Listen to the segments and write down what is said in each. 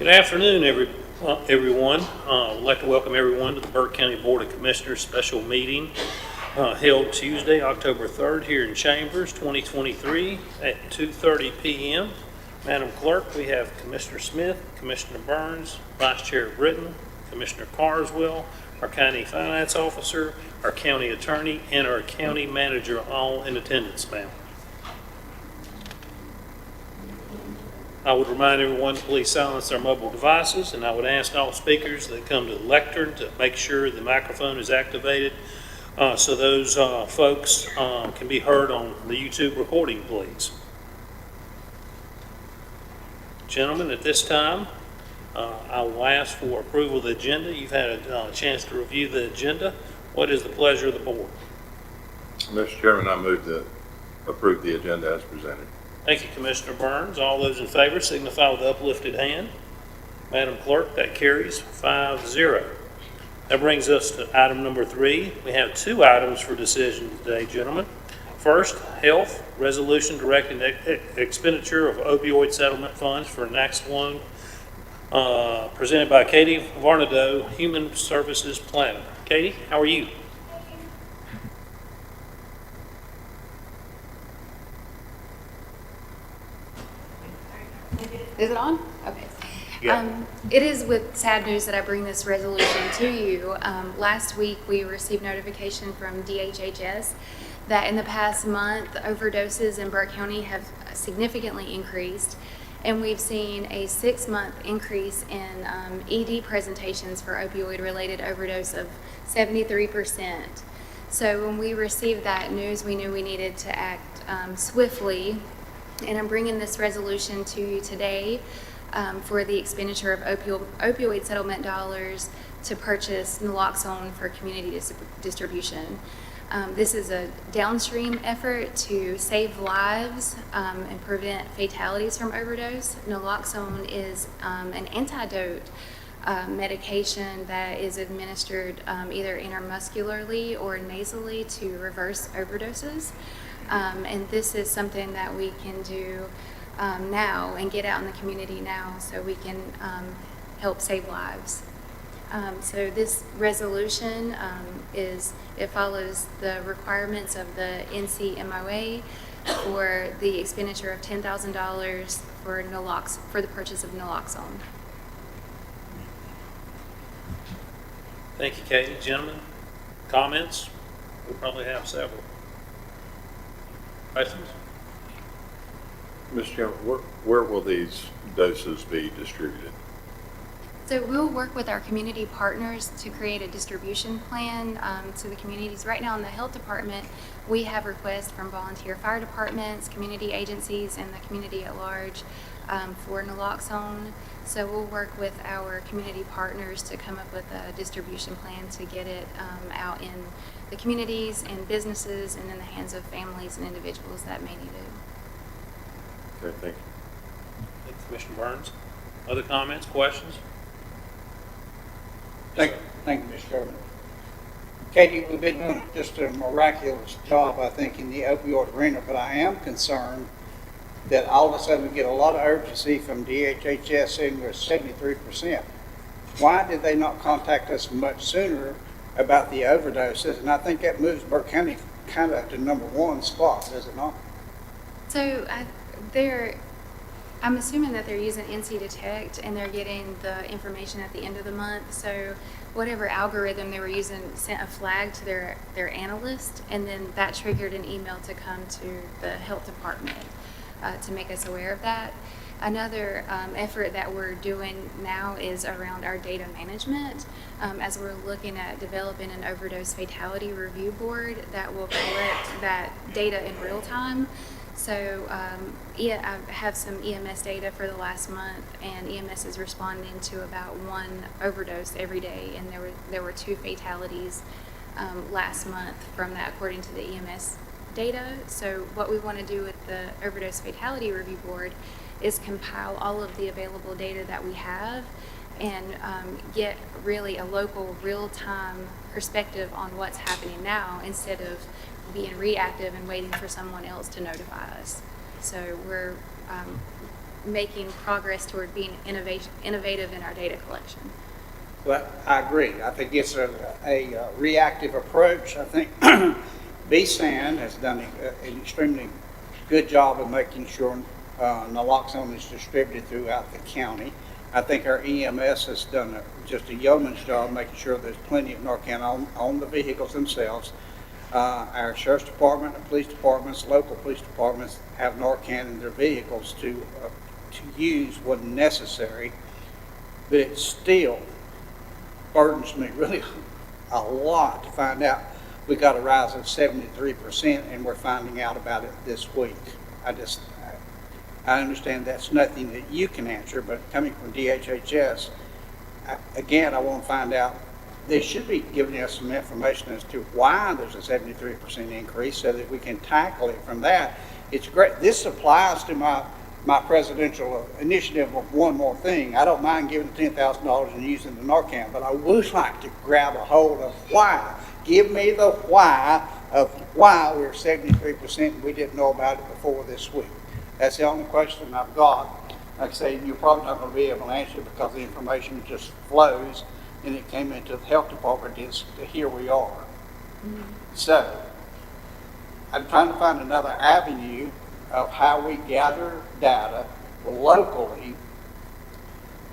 Good afternoon, everyone. I'd like to welcome everyone to the Burke County Board of Commissioners special meeting held Tuesday, October 3rd here in Chambers, 2023 at 2:30 p.m. Madam Clerk, we have Commissioner Smith, Commissioner Burns, Vice Chair Britton, Commissioner Carswell, our County Finance Officer, our County Attorney, and our County Manager all in attendance, ma'am. I would remind everyone to please silence their mobile devices, and I would ask all speakers that come to the lectern to make sure the microphone is activated so those folks can be heard on the YouTube recording, please. Gentlemen, at this time, I will ask for approval of the agenda. You've had a chance to review the agenda. What is the pleasure of the board? Mr. Chairman, I move to approve the agenda as presented. Thank you, Commissioner Burns. All those in favor signify with the uplifted hand. Madam Clerk, that carries 5-0. That brings us to item number 3. We have 2 items for decision today, gentlemen. First, health resolution directing expenditure of opioid settlement funds for next one, presented by Katie Varnado, Human Services Planner. Katie, how are you? Is it on? Okay. Yeah. It is with sad news that I bring this resolution to you. Last week, we received notification from DHHS that in the past month, overdoses in Burke County have significantly increased, and we've seen a 6-month increase in ED presentations for opioid-related overdose of 73%. So when we received that news, we knew we needed to act swiftly. And I'm bringing this resolution to you today for the expenditure of opioid settlement dollars to purchase naloxone for community distribution. This is a downstream effort to save lives and prevent fatalities from overdose. Naloxone is an antidote medication that is administered either intramuscularly or nasally to reverse overdoses. And this is something that we can do now and get out in the community now so we can help save lives. So this resolution it follows the requirements of the NCMOA for the expenditure of $10,000 for the purchase of naloxone. Thank you, Katie. Gentlemen, comments? We'll probably have several. Questions? Mr. Chairman, where will these doses be distributed? So we'll work with our community partners to create a distribution plan to the communities. Right now in the health department, we have requests from volunteer fire departments, community agencies, and the community at large for naloxone. So we'll work with our community partners to come up with a distribution plan to get it out in the communities and businesses and in the hands of families and individuals that may need it. Okay, thank you. Thank you, Commissioner Burns. Other comments, questions? Thank you, Mr. Chairman. Katie, we've been doing just a miraculous job, I think, in the opioid arena, but I am concerned that all of a sudden we get a lot of urgency from DHHS saying we're 73%. Why did they not contact us much sooner about the overdoses? And I think that moves Burke County kind of to #1 spot, does it not? So I'm assuming that they're using NC Detect and they're getting the information at the end of the month. So whatever algorithm they were using sent a flag to their analyst, and then that triggered an email to come to the health department to make us aware of that. Another effort that we're doing now is around our data management, as we're looking at developing an overdose fatality review board that will collect that data in real time. So I have some EMS data for the last month, and EMS is responding to about 1 overdose every day, and there were 2 fatalities last month from that, according to the EMS data. So what we want to do with the overdose fatality review board is compile all of the available data that we have and get really a local real-time perspective on what's happening now instead of being reactive and waiting for someone else to notify us. So we're making progress toward being innovative in our data collection. Well, I agree. I think it's a reactive approach. I think BSAN has done an extremely good job of making sure naloxone is distributed throughout the county. I think our EMS has done just a yeoman's job making sure there's plenty of Narcan on the vehicles themselves. Our sheriff's department, our police departments, local police departments have Narcan in their vehicles to use when necessary, but it still burdens me really a lot to find out we got a rise of 73% and we're finding out about it this week. I understand that's nothing that you can answer, but coming from DHHS, again, I want to find out, they should be giving us some information as to why there's a 73% increase so that we can tackle it from that. It's great. This applies to my presidential initiative of one more thing. I don't mind giving $10,000 and using the Narcan, but I would like to grab a hold of why. Give me the why of why we're 73% and we didn't know about it before this week. That's the only question I've got. Like I say, you're probably not going to be able to answer because the information just flows and it came into the health department. Here we are. Mm-hmm. So I'm trying to find another avenue of how we gather data locally,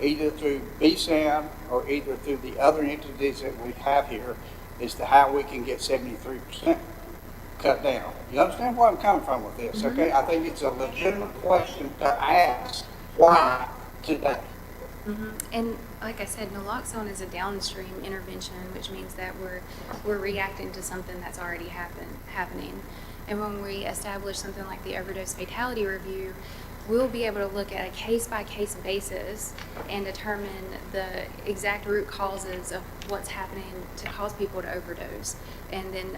either through BSAN or either through the other entities that we have here, as to how we can get 73% cut down. You understand where I'm coming from with this, okay? I think it's a legitimate question to ask, why today? And like I said, naloxone is a downstream intervention, which means that we're reacting to something that's already happening. And when we establish something like the overdose fatality review, we'll be able to look at a case-by-case basis and determine the exact root causes of what's happening to cause people to overdose, and then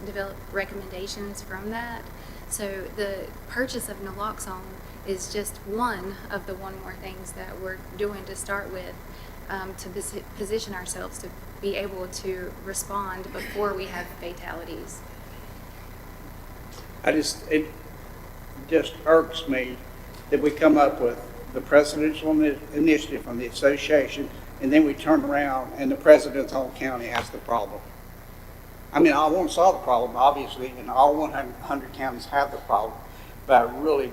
develop recommendations from that. So the purchase of naloxone is just one of the one more things that we're doing to start with, to position ourselves to be able to respond before we have fatalities. It just irks me that we come up with the presidential initiative from the association, and then we turn around and the president's own county has the problem. I mean, I want to solve the problem, obviously, and all 100 counties have the problem, but I really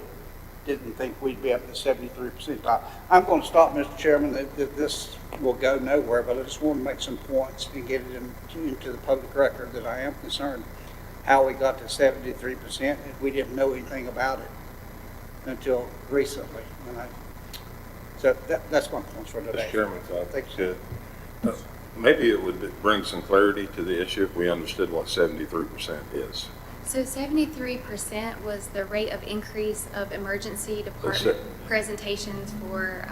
didn't think we'd be up to 73%. I'm going to stop, Mr. Chairman, that this will go nowhere, but I just want to make some points and get it into the public record that I am concerned how we got to 73% and we didn't know anything about it until recently. So that's my points for today. Mr. Chairman, I think maybe it would bring some clarity to the issue if we understood what 73% is. So 73% was the rate of increase of emergency department presentations for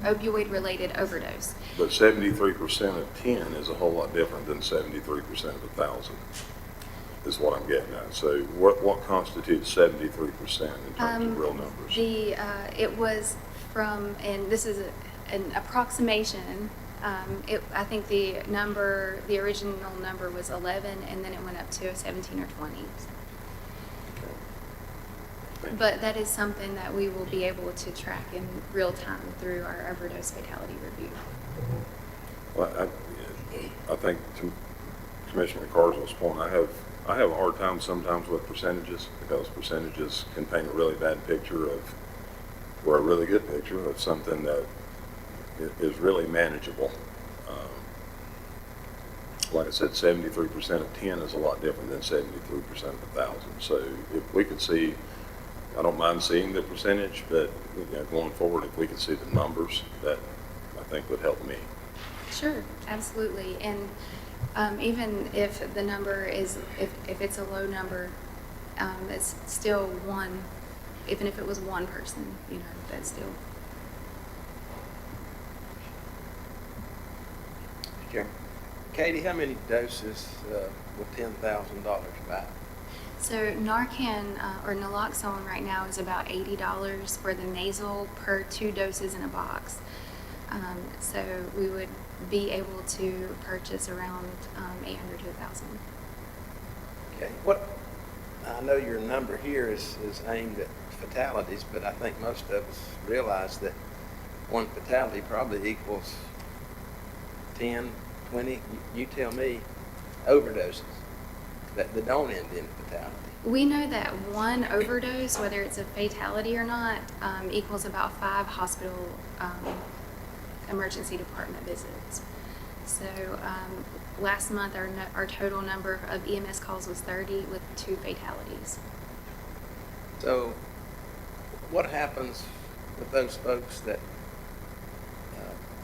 opioid-related overdose. But 73% of 10 is a whole lot different than 73% of 1,000, is what I'm getting at. So what constitutes 73% in terms of real numbers? It was from, and this is an approximation, I think the original number was 11, and then it went up to 17 or 20. But that is something that we will be able to track in real time through our overdose fatality review. Well, I think to Commissioner Carswell's point, I have a hard time sometimes with percentages, because percentages can paint a really bad picture or a really good picture of something that is really manageable. Like I said, 73% of 10 is a lot different than 73% of 1,000. So if we could see, I don't mind seeing the percentage, but going forward, if we could see the numbers, that I think would help me. Sure, absolutely. And even if the number is, if it's a low number, it's still one, even if it was one person, that's still. Okay. Katie, how many doses will $10,000 buy? So Narcan or naloxone right now is about $80 for the nasal per 2 doses in a box. So we would be able to purchase around 800 to 1,000. Okay. I know your number here is aimed at fatalities, but I think most of us realize that one fatality probably equals 10, 20, you tell me, overdoses that don't end in fatality. We know that one overdose, whether it's a fatality or not, equals about 5 hospital emergency department visits. So last month, our total number of EMS calls was 30 with 2 fatalities. So what happens with those folks that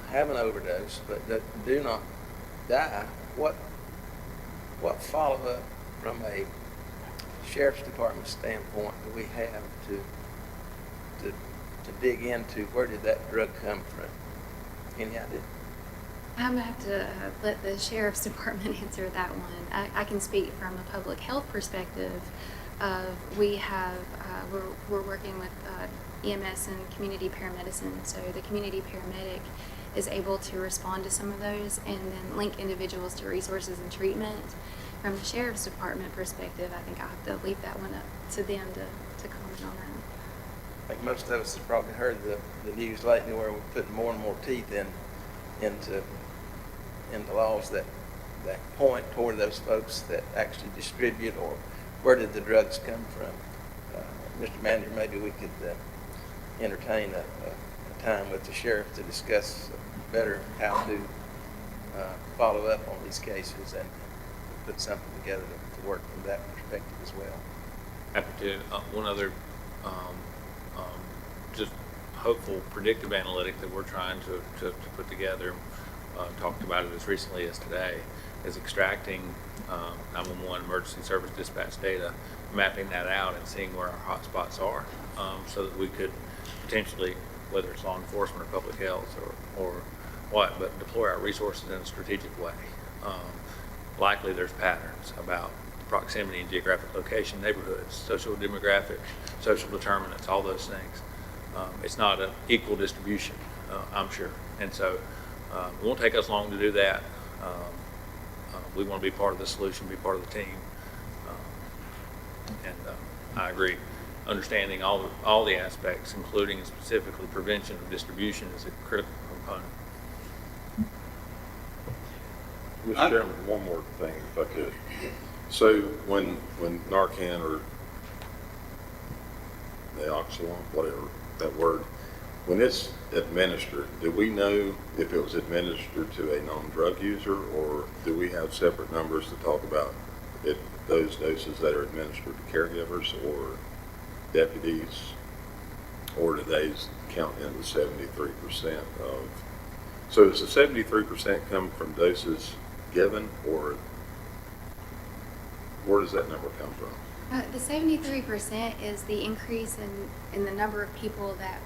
have an overdose but that do not die? What follow-up from a sheriff's department standpoint do we have to dig into where did that drug come from? Any idea? I'm gonna have to let the sheriff's department answer that one. I can speak from a public health perspective. We have, we're working with EMS and community paramedicine, so the community paramedic is able to respond to some of those and then link individuals to resources and treatment. From the sheriff's department perspective, I think I'll have to leave that one up to them to comment on that. I think most of us have probably heard the news lately where we're putting more and more teeth into laws that point toward those folks that actually distribute, or where did the drugs come from. Mr. Manager, maybe we could entertain a time with the sheriff to discuss better how to follow up on these cases and put something together to work from that perspective as well. Happy to. One other just hopeful predictive analytic that we're trying to put together, talked about it as recently as today, is extracting 911 emergency service dispatch data, mapping that out and seeing where our hotspots are, so that we could potentially, whether it's law enforcement or public health or what, but deploy our resources in a strategic way. Likely there's patterns about proximity and geographic location, neighborhoods, social demographic, social determinants, all those things. It's not an equal distribution, I'm sure. And so it won't take us long to do that. We want to be part of the solution, be part of the team. And I agree. Understanding all the aspects, including and specifically prevention of distribution, is a critical component. Mr. Chairman, one more thing, if I could. So when Narcan or Naloxone, whatever that word, when it's administered, do we know if it was administered to a non-drug user, or do we have separate numbers to talk about those doses that are administered to caregivers or deputies, or do they count in the 73% of? So does the 73% come from doses given, or where does that number come from? The 73% is the increase in the number of people that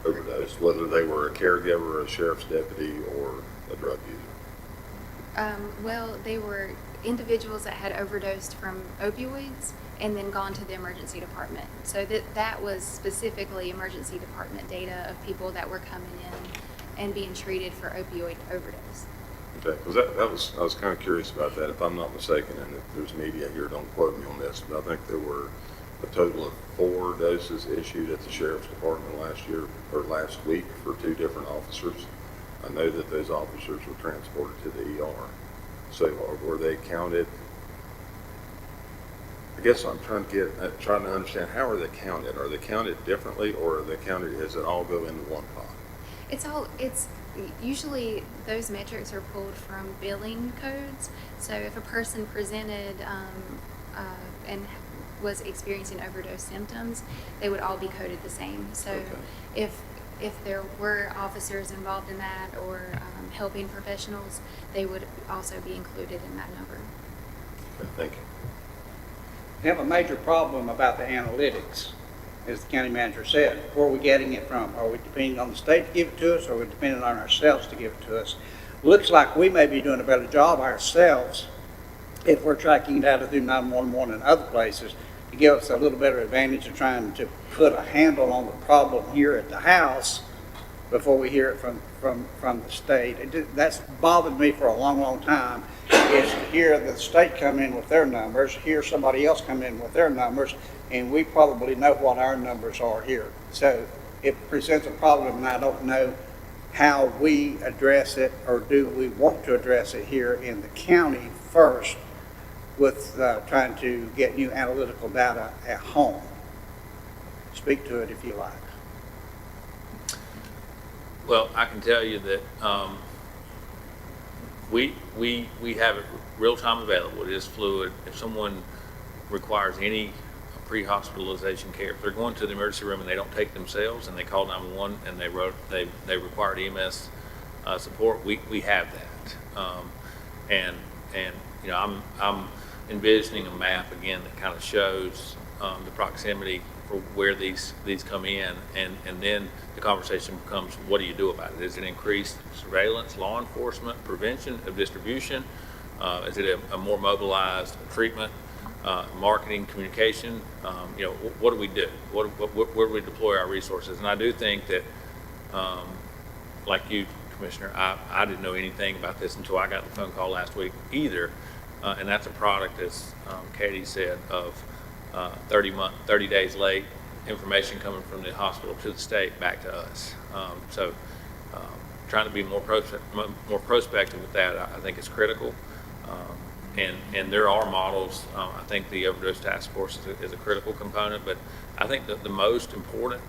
Overdose, whether they were a caregiver, a sheriff's deputy, or a drug user. Well, they were individuals that had overdosed from opioids and then gone to the emergency department. So that was specifically emergency department data of people that were coming in and being treated for opioid overdose. Okay, because I was kind of curious about that. If I'm not mistaken, and if there's media here, don't quote me on this, but I think there were a total of 4 doses issued at the sheriff's department last week for 2 different officers. I know that those officers were transported to the ER. So were they counted? I guess I'm trying to understand, how are they counted? Are they counted differently, or are they counted, does it all go into one pot? It's usually those metrics are pulled from billing codes. So if a person presented and was experiencing overdose symptoms, they would all be coded the same. So Okay. if there were officers involved in that or helping professionals, they would also be included in that number. Okay, thank you. We have a major problem about the analytics, as the county manager said. Where are we getting it from? Are we depending on the state to give it to us, or are we depending on ourselves to give it to us? Looks like we may be doing a better job ourselves if we're tracking data through 911 and other places to give us a little better advantage of trying to put a handle on the problem here at the house before we hear it from the state. That's bothered me for a long, long time. is hear the state come in with their numbers, hear somebody else come in with their numbers, and we probably know what our numbers are here. So it presents a problem, and I don't know how we address it, or do we want to address it here in the county first with trying to get new analytical data at home. Speak to it if you like. Well, I can tell you that we have it real time available. It is fluid. If someone requires any pre-hospitalization care, if they're going to the emergency room and they don't take themselves and they call 911 and they required EMS support, we have that. And you know, I'm envisioning a map again that kind of shows the proximity for where these come in, and then the conversation becomes, what do you do about it? Is it increased surveillance, law enforcement, prevention of distribution? Is it a more mobilized treatment, marketing, communication? You know, what do we do? Where do we deploy our resources? And I do think that, like you, Commissioner, I didn't know anything about this until I got the phone call last week either. And that's a product, as Katie said, of 30 days late information coming from the hospital to the state back to us. So trying to be more prospective with that, I think is critical. And there are models. I think the overdose task force is a critical component, but I think that the most important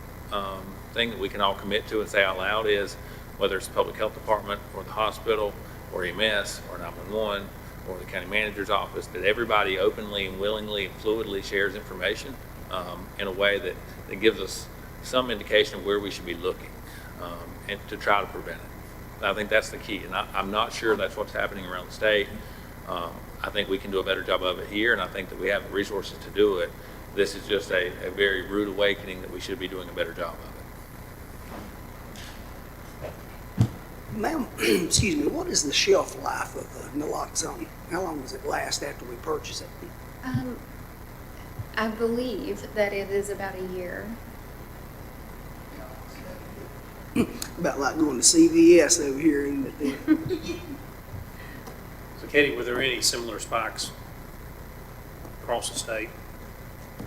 thing that we can all commit to and say out loud is, whether it's the public health department or the hospital or EMS or 911 or the county manager's office, that everybody openly and willingly and fluidly shares information in a way that gives us some indication of where we should be looking and to try to prevent it. I think that's the key, and I'm not sure that's what's happening around the state. I think we can do a better job of it here, and I think that we have the resources to do it. This is just a very rude awakening that we should be doing a better job of it. Ma'am, excuse me, what is the shelf life of the naloxone? How long does it last after we purchase it? I believe that it is about a year. About like going to CVS over here, isn't it? So Katie, were there any similar spikes across the state?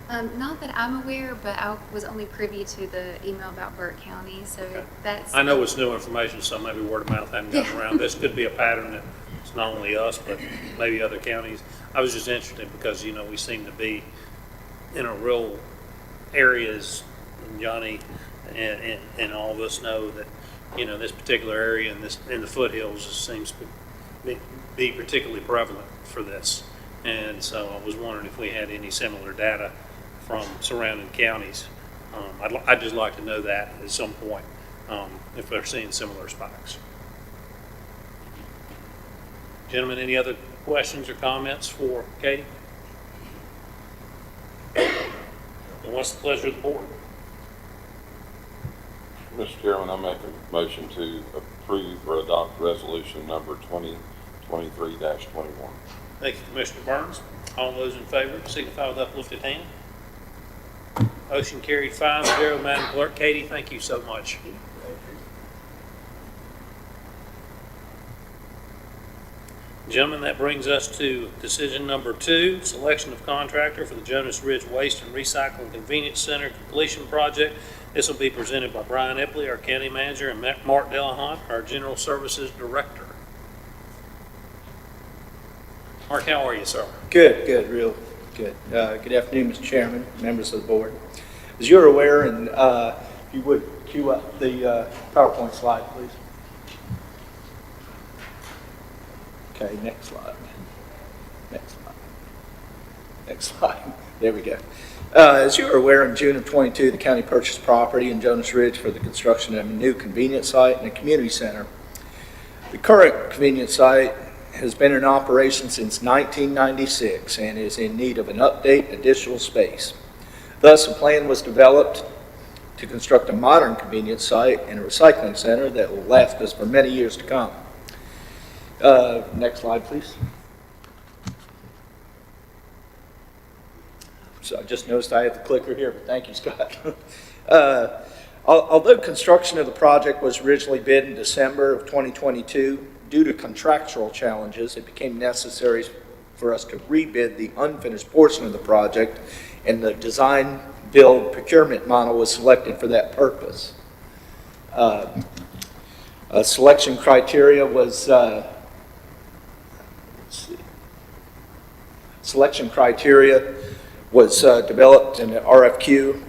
Not that I'm aware, but I was only privy to the email about Burke County, so Okay. that's. I know it's new information, so maybe word of mouth hasn't gotten Yeah. around. This could be a pattern that it's not only us, but maybe other counties. I was just interested because, you know, we seem to be in a real areas, and Johnny and all of us know that, you know, this particular area in the foothills seems to be particularly prevalent for this. And so I was wondering if we had any similar data from surrounding counties. I'd just like to know that at some point, if they're seeing similar spikes. Gentlemen, any other questions or comments for Katie? And what's the pleasure of the board? Mr. Chairman, I make a motion to approve or adopt resolution number 2023-21. Thank you, Commissioner Burns. All those in favor signify with uplifted hand. Motion carried 5-0. Madam Clerk, Katie, thank you so much. Gentlemen, that brings us to decision number 2, selection of contractor for the Jonas Ridge Waste and Recycling Convenience Center completion project. This will be presented by Brian Epley, our county manager, and Mark Delahunt, our general services director. Mark, how are you, sir? Good, real good. Good afternoon, Mr. Chairman, members of the board. As you're aware, and if you would cue up the PowerPoint slide, please. Okay, next slide. Next slide. There we go. As you are aware, in June of 22, the county purchased property in Jonas Ridge for the construction of a new convenience site and a community center. The current convenience site has been in operation since 1996 and is in need of an update and additional space. Thus, a plan was developed to construct a modern convenience site and a recycling center that will last us for many years to come. Next slide, please. So I just noticed I have the clicker here, but thank you, Scott. Although construction of the project was originally bid in December of 2022, due to contractual challenges, it became necessary for us to rebid the unfinished portion of the project, and the design build procurement model was selected for that purpose. Selection criteria was developed in an RFQ.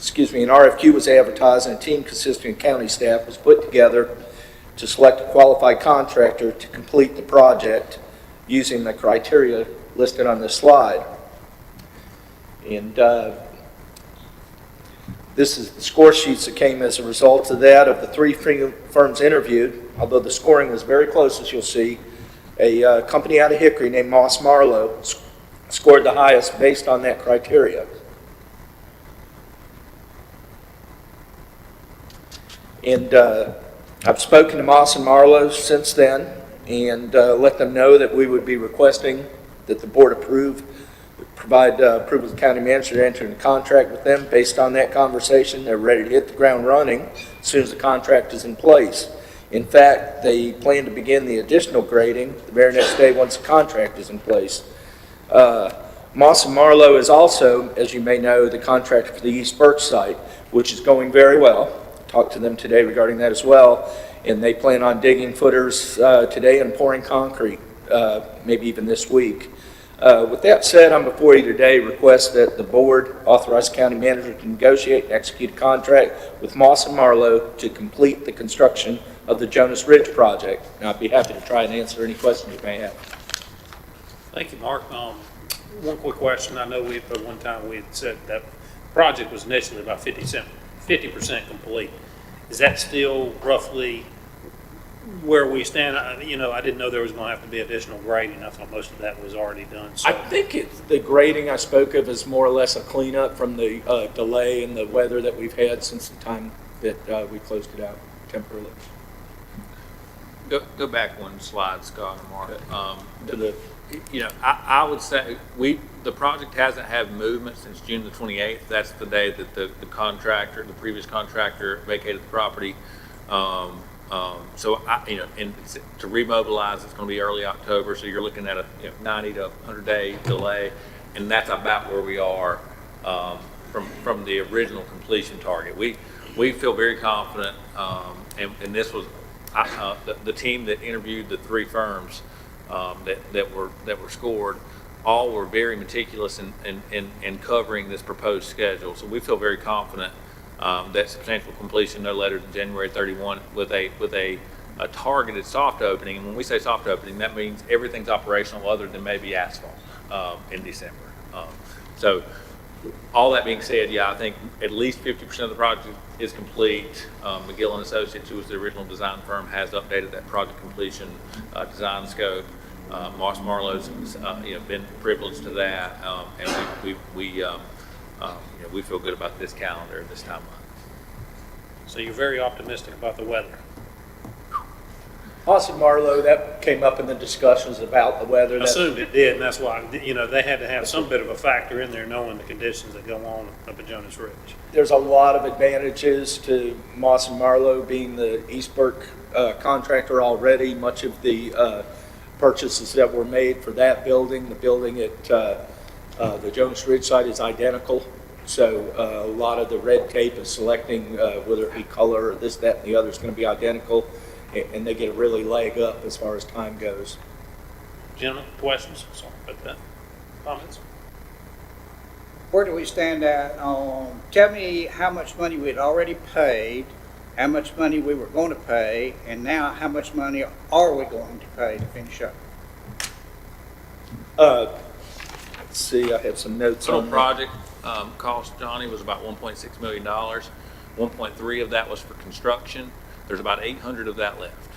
An RFQ was advertised, and a team consisting of county staff was put together to select a qualified contractor to complete the project using the criteria listed on this slide. And this is the score sheets that came as a result of that. Of the three firms interviewed, although the scoring was very close, as you'll see, a company out of Hickory named Moss Marlowe scored the highest based on that criteria. And I've spoken to Moss and Marlowe since then and let them know that we would be requesting that the board provide approval of the county manager to enter into contract with them. Based on that conversation, they're ready to hit the ground running as soon as the contract is in place. In fact, they plan to begin the additional grading the very next day once the contract is in place. Moss and Marlowe is also, as you may know, the contractor for the East Burke site, which is going very well. Talked to them today regarding that as well, and they plan on digging footers today and pouring concrete, maybe even this week. With that said, I'm before you today request that the board authorize the county manager to negotiate and execute a contract with Moss and Marlowe to complete the construction of the Jonas Ridge project. And I'd be happy to try and answer any questions you may have. Thank you, Mark. One quick question. I know at one time we had said that project was initially about 50% complete. Is that still roughly where we stand? I didn't know there was going to have to be additional grading. I thought most of that was already done. So. I think the grading I spoke of is more or less a cleanup from the delay and the weather that we've had since the time that we closed it out temporarily. Go back one slide, Scott and Mark. To the I would say the project hasn't had movement since June the 28th. That's the day that the previous contractor vacated the property. So and to remobilize, it's going to be early October. So you're looking at a 90 to 100 day delay, and that's about where we are from the original completion target. We feel very confident, and this was the team that interviewed the three firms. That were scored, all were very meticulous in covering this proposed schedule. So we feel very confident that substantial completion no later than January 31 with a targeted soft opening. And when we say soft opening, that means everything's operational other than maybe asphalt in December. So all that being said, I think at least 50% of the project is complete. McGill and Associates, who was the original design firm, has updated that project completion design scope. Moss Marlowe's been privileged to that, and we feel good about this calendar this timeline. So you're very optimistic about the weather. Moss and Marlowe, that came up in the discussions about the weather. I assumed it did, and that's why they had to have some bit of a factor in there, knowing the conditions that go on up at Jonas Ridge. There's a lot of advantages to Moss and Marlowe being the East Burke contractor already. Much of the purchases that were made for that building, the building at the Jonas Ridge site is identical. So a lot of the red tape is selecting whether it be color or this, that, and the other is going to be identical. And they get a really leg up as far as time goes. Gentlemen, questions? Sorry about that. Comments? Where do we stand at on, tell me how much money we had already paid, how much money we were going to pay, and now how much money are we going to pay to finish up? Let's see, I have some notes Total on that. project cost, Johnny, was about $1.6 million. 1.3 of that was for construction. There's about 800 of that left.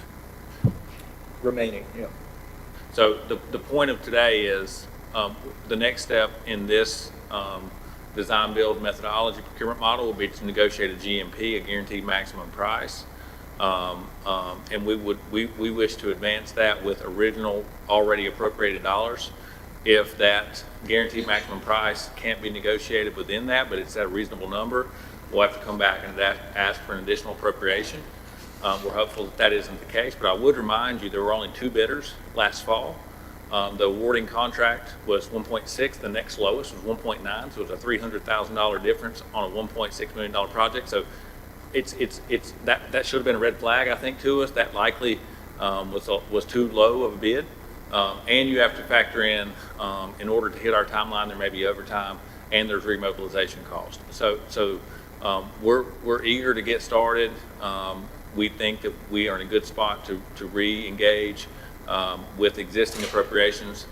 Remaining, yeah. So the point of today is the next step in this design build methodology procurement model will be to negotiate a GMP, a guaranteed maximum price. And we wish to advance that with original already appropriated dollars. If that guaranteed maximum price can't be negotiated within that, but it's at a reasonable number, we'll have to come back and ask for an additional appropriation. We're hopeful that that isn't the case, but I would remind you, there were only 2 bidders last fall. The awarding contract was 1.6, the next lowest was 1.9, so it was a $300,000 difference on a $1.6 million project. So that should have been a red flag, I think, to us. That likely was too low of a bid. And you have to factor in order to hit our timeline, there may be overtime and there's remobilization cost. So we're eager to get started. We think that we are in a good spot to re-engage with existing appropriations.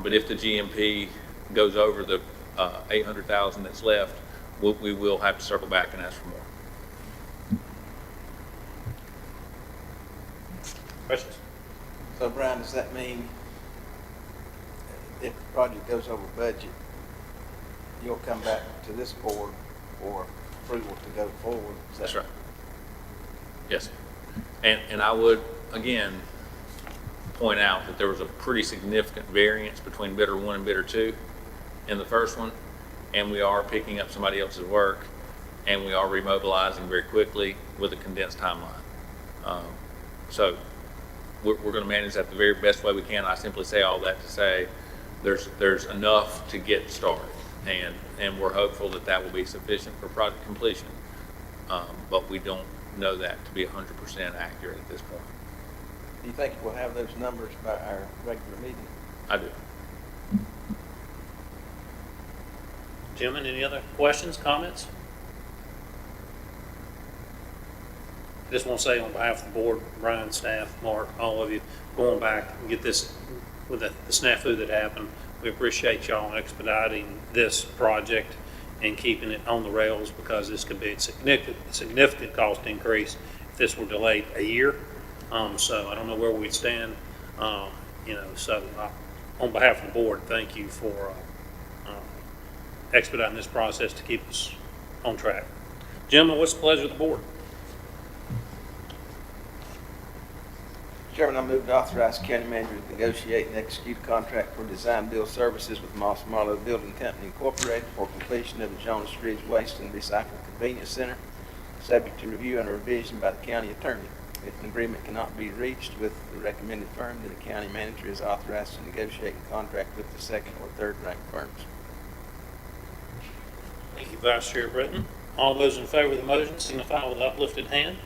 But if the GMP goes over the $800,000 that's left, we will have to circle back and ask for more. Questions? So Brian, does that mean if the project goes over budget, you'll come back to this board for approval to go forward? Is that That's right. Yes. And I would, again, point out that there was a pretty significant variance between bidder 1 and bidder 2 in the first one, and we are picking up somebody else's work, and we are remobilizing very quickly with a condensed timeline. So we're going to manage that the very best way we can. I simply say all that to say there's enough to get started, and we're hopeful that that will be sufficient for project completion, but we don't know that to be 100% accurate at this point. Do you think we'll have those numbers by our regular meeting? I do. Gentlemen, any other questions, comments? I just want to say on behalf of the board, Brian, staff, Mark, all of you, going back and get this with the snafu that happened. We appreciate y'all expediting this project and keeping it on the rails, because this could be a significant cost increase if this were delayed a year. So I don't know where we'd stand, so on behalf of the board, thank you for expediting this process to keep us on track. Gentlemen, what's the pleasure of the board? Chairman, I move to authorize county manager to negotiate and execute a contract for design build services with Moss Marlowe Building Company Incorporated for completion of the Jonas Ridge Waste and Recycle Convenience Center, subject to review and revision by the county attorney. If an agreement cannot be reached with the recommended firm, then the county manager is authorized to negotiate a contract with the second or third ranked firms. Thank you, Vice Chair Britton. All those in favor of the motion signify with uplifted hand.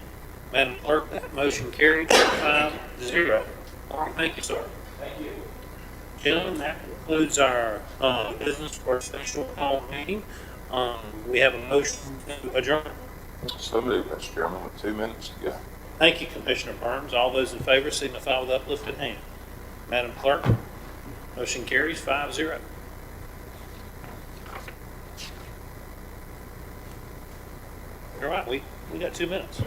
Madam Clerk, that motion carried 5-0. Thank you, sir. Thank you. Gentlemen, that concludes our business for a special call meeting. We have a motion to adjourn. So moved, Mr. Chairman, with 2 minutes to go. Thank you, Commissioner Burns. All those in favor signify with uplifted hand. Madam Clerk, motion carries 5-0. You're right, we got 2 minutes.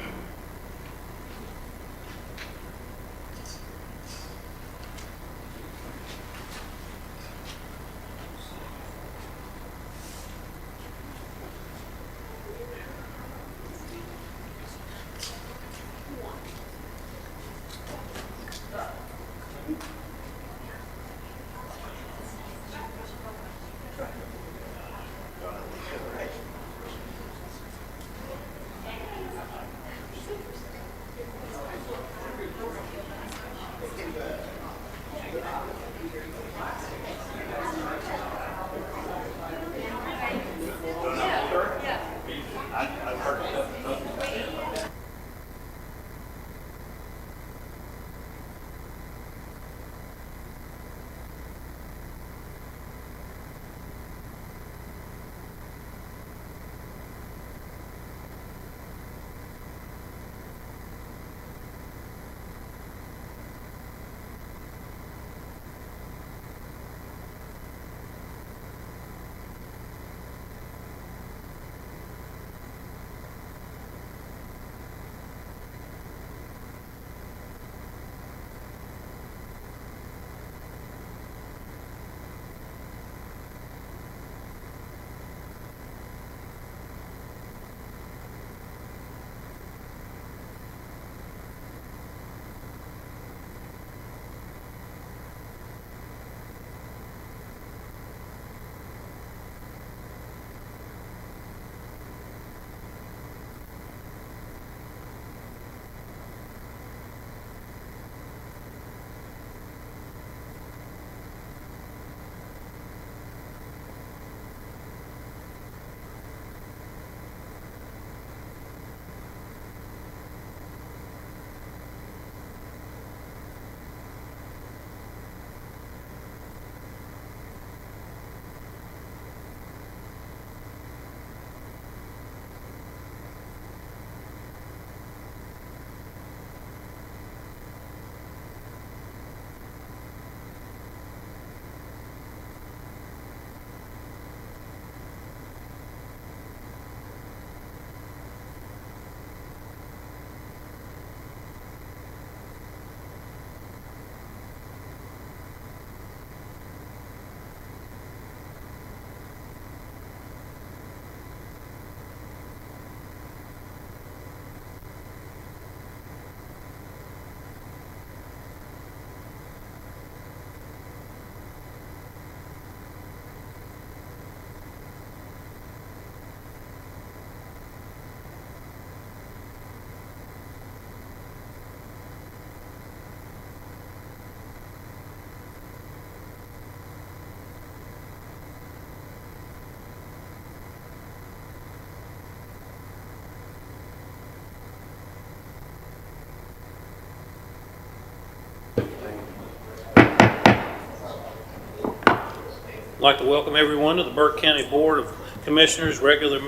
like to welcome everyone to the Burke County Board of Commissioners regular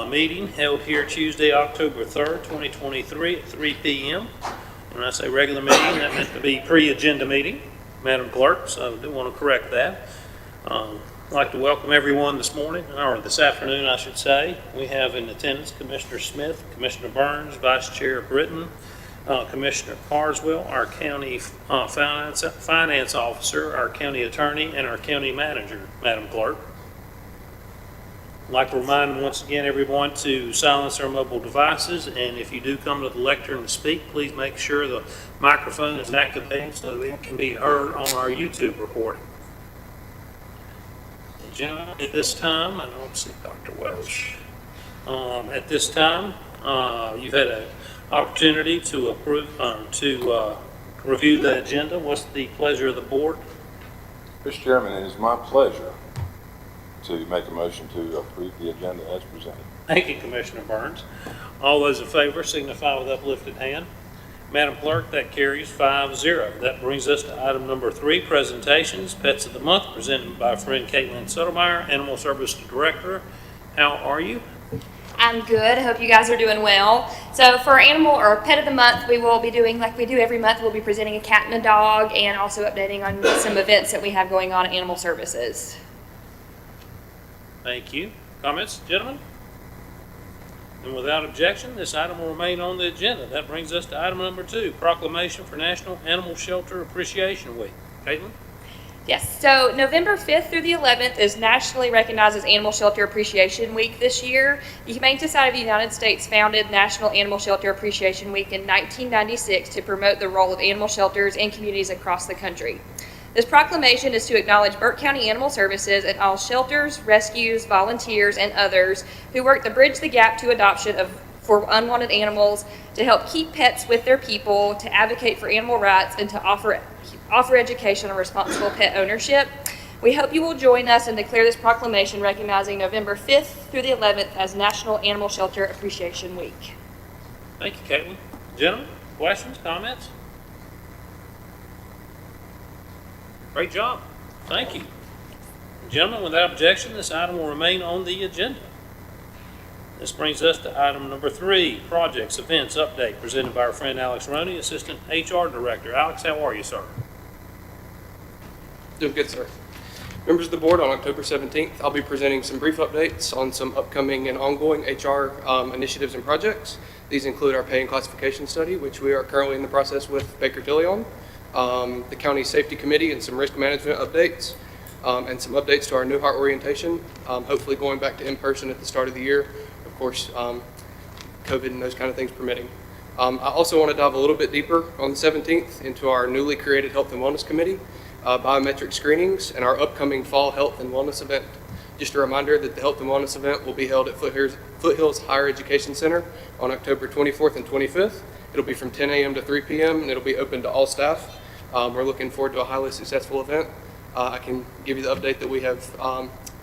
meeting held here Tuesday, October 3rd, 2023 at 3 p.m. When I say regular meeting, that meant to be pre-agenda meeting, Madam Clerk, so I do want to correct that. I'd like to welcome everyone this morning, or this afternoon, I should say. We have in attendance Commissioner Smith, Commissioner Burns, Vice Chair Britton, Commissioner Carswell, our county finance officer, our county attorney, and our county manager, Madam Clerk. I'd like to remind once again everyone to silence their mobile devices, and if you do come to the lectern to speak, please make sure the microphone is activated so it can be heard on our YouTube recording. Gentlemen, at this time, I don't see Dr. Welsh. At this time, you've had an opportunity to review the agenda. What's the pleasure of the board? Mr. Chairman, it is my pleasure to make a motion to approve the agenda as presented. Thank you, Commissioner Burns. All those in favor signify with uplifted hand. Madam Clerk, that carries 5-0. That brings us to item number 3, presentations, Pets of the Month, presented by friend Caitlin Sotomayor, Animal Service Director. How are you? I'm good. I hope you guys are doing well. So for Animal or Pet of the Month, we will be doing like we do every month. We'll be presenting a cat and a dog and also updating on some events that we have going on at Animal Services. Thank you. Comments, gentlemen? And without objection, this item will remain on the agenda. That brings us to item number 2, proclamation for National Animal Shelter Appreciation Week. Caitlin? Yes, so November 5th through the 11th is nationally recognized as Animal Shelter Appreciation Week this year. The Humane Society of the United States founded National Animal Shelter Appreciation Week in 1996 to promote the role of animal shelters in communities across the country. This proclamation is to acknowledge Burke County Animal Services and all shelters, rescues, volunteers, and others who work to bridge the gap to adoption for unwanted animals, to help keep pets with their people, to advocate for animal rights, and to offer education on responsible pet ownership. We hope you will join us and declare this proclamation recognizing November 5th through the 11th as National Animal Shelter Appreciation Week. Thank you, Caitlin. Gentlemen, questions, comments? Great job. Thank you. Gentlemen, without objection, this item will remain on the agenda. This brings us to item number 3, projects, events, update, presented by our friend Alex Roney, Assistant HR Director. Alex, how are you, sir? Doing good, sir. Members of the board, on October 17th, I'll be presenting some brief updates on some upcoming and ongoing HR initiatives and projects. These include our pay and classification study, which we are currently in the process with Baker Tilly on, the county safety committee and some risk management updates, and some updates to our New Heart orientation, hopefully going back to in-person at the start of the year, of course, COVID and those kind of things permitting. I also want to dive a little bit deeper on the 17th into our newly created Health and Wellness Committee, biometric screenings, and our upcoming Fall Health and Wellness event. Just a reminder that the Health and Wellness event will be held at Foothills Higher Education Center on October 24th and 25th. It'll be from 10 a.m. to 3 p.m. and it'll be open to all staff. We're looking forward to a highly successful event. I can give you the update that we have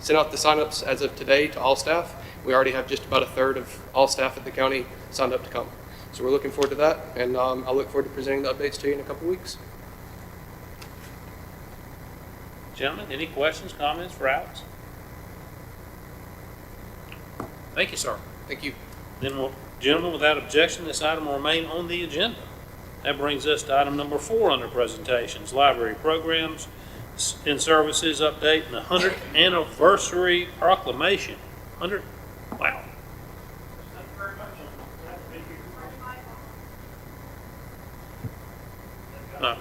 sent out the signups as of today to all staff. We already have just about a third of all staff at the county signed up to come. So we're looking forward to that, and I look forward to presenting the updates to you in a couple weeks. Gentlemen, any questions, comments for Alex? Thank you, sir. Thank you. Then, gentlemen, without objection, this item will remain on the agenda. That brings us to item number 4 under presentations, library programs and services update and the 100th anniversary proclamation. 100, wow.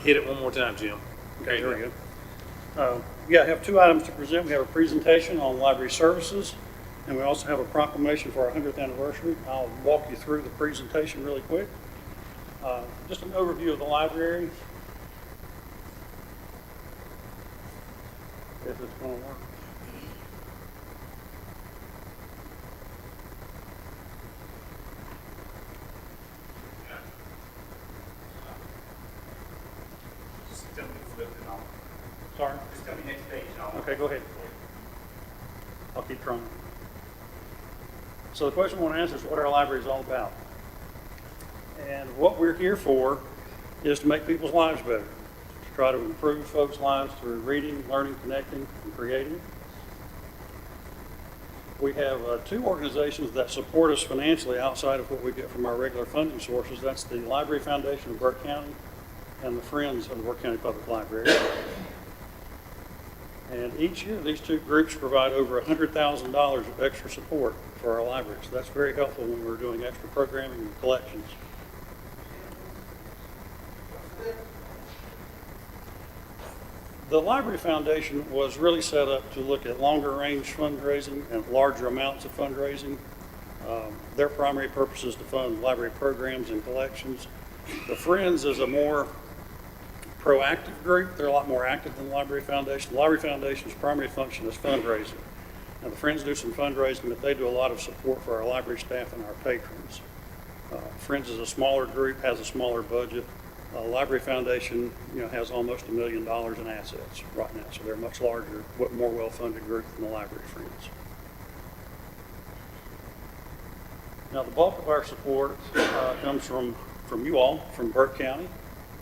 Hit it one more time, Jim. Okay, here we go. Yeah, I have 2 items to present. We have a presentation on library services, and we also have a proclamation for our 100th anniversary. I'll walk you through the presentation really quick. Just an overview of the library. If it's going to work. Sorry? Okay, go ahead. I'll keep trying. So the question I want to answer is what our library is all about. And what we're here for is to make people's lives better, to try to improve folks' lives through reading, learning, connecting, and creating. We have two organizations that support us financially outside of what we get from our regular funding sources. That's the Library Foundation of Burke County and the Friends of the Burke County Public Library. And each year, these two groups provide over $100,000 of extra support for our libraries. That's very helpful when we're doing extra programming and collections. The Library Foundation was really set up to look at longer range fundraising and larger amounts of fundraising. Their primary purpose is to fund library programs and collections. The Friends is a more proactive group. They're a lot more active than the Library Foundation. The Library Foundation's primary function is fundraising. Now, the Friends do some fundraising, but they do a lot of support for our library staff and our patrons. Friends is a smaller group, has a smaller budget. Library Foundation, has almost $1 million in assets right now, so they're a much larger, more well-funded group than the Library Friends. Now, the bulk of our support comes from you all, from Burke County.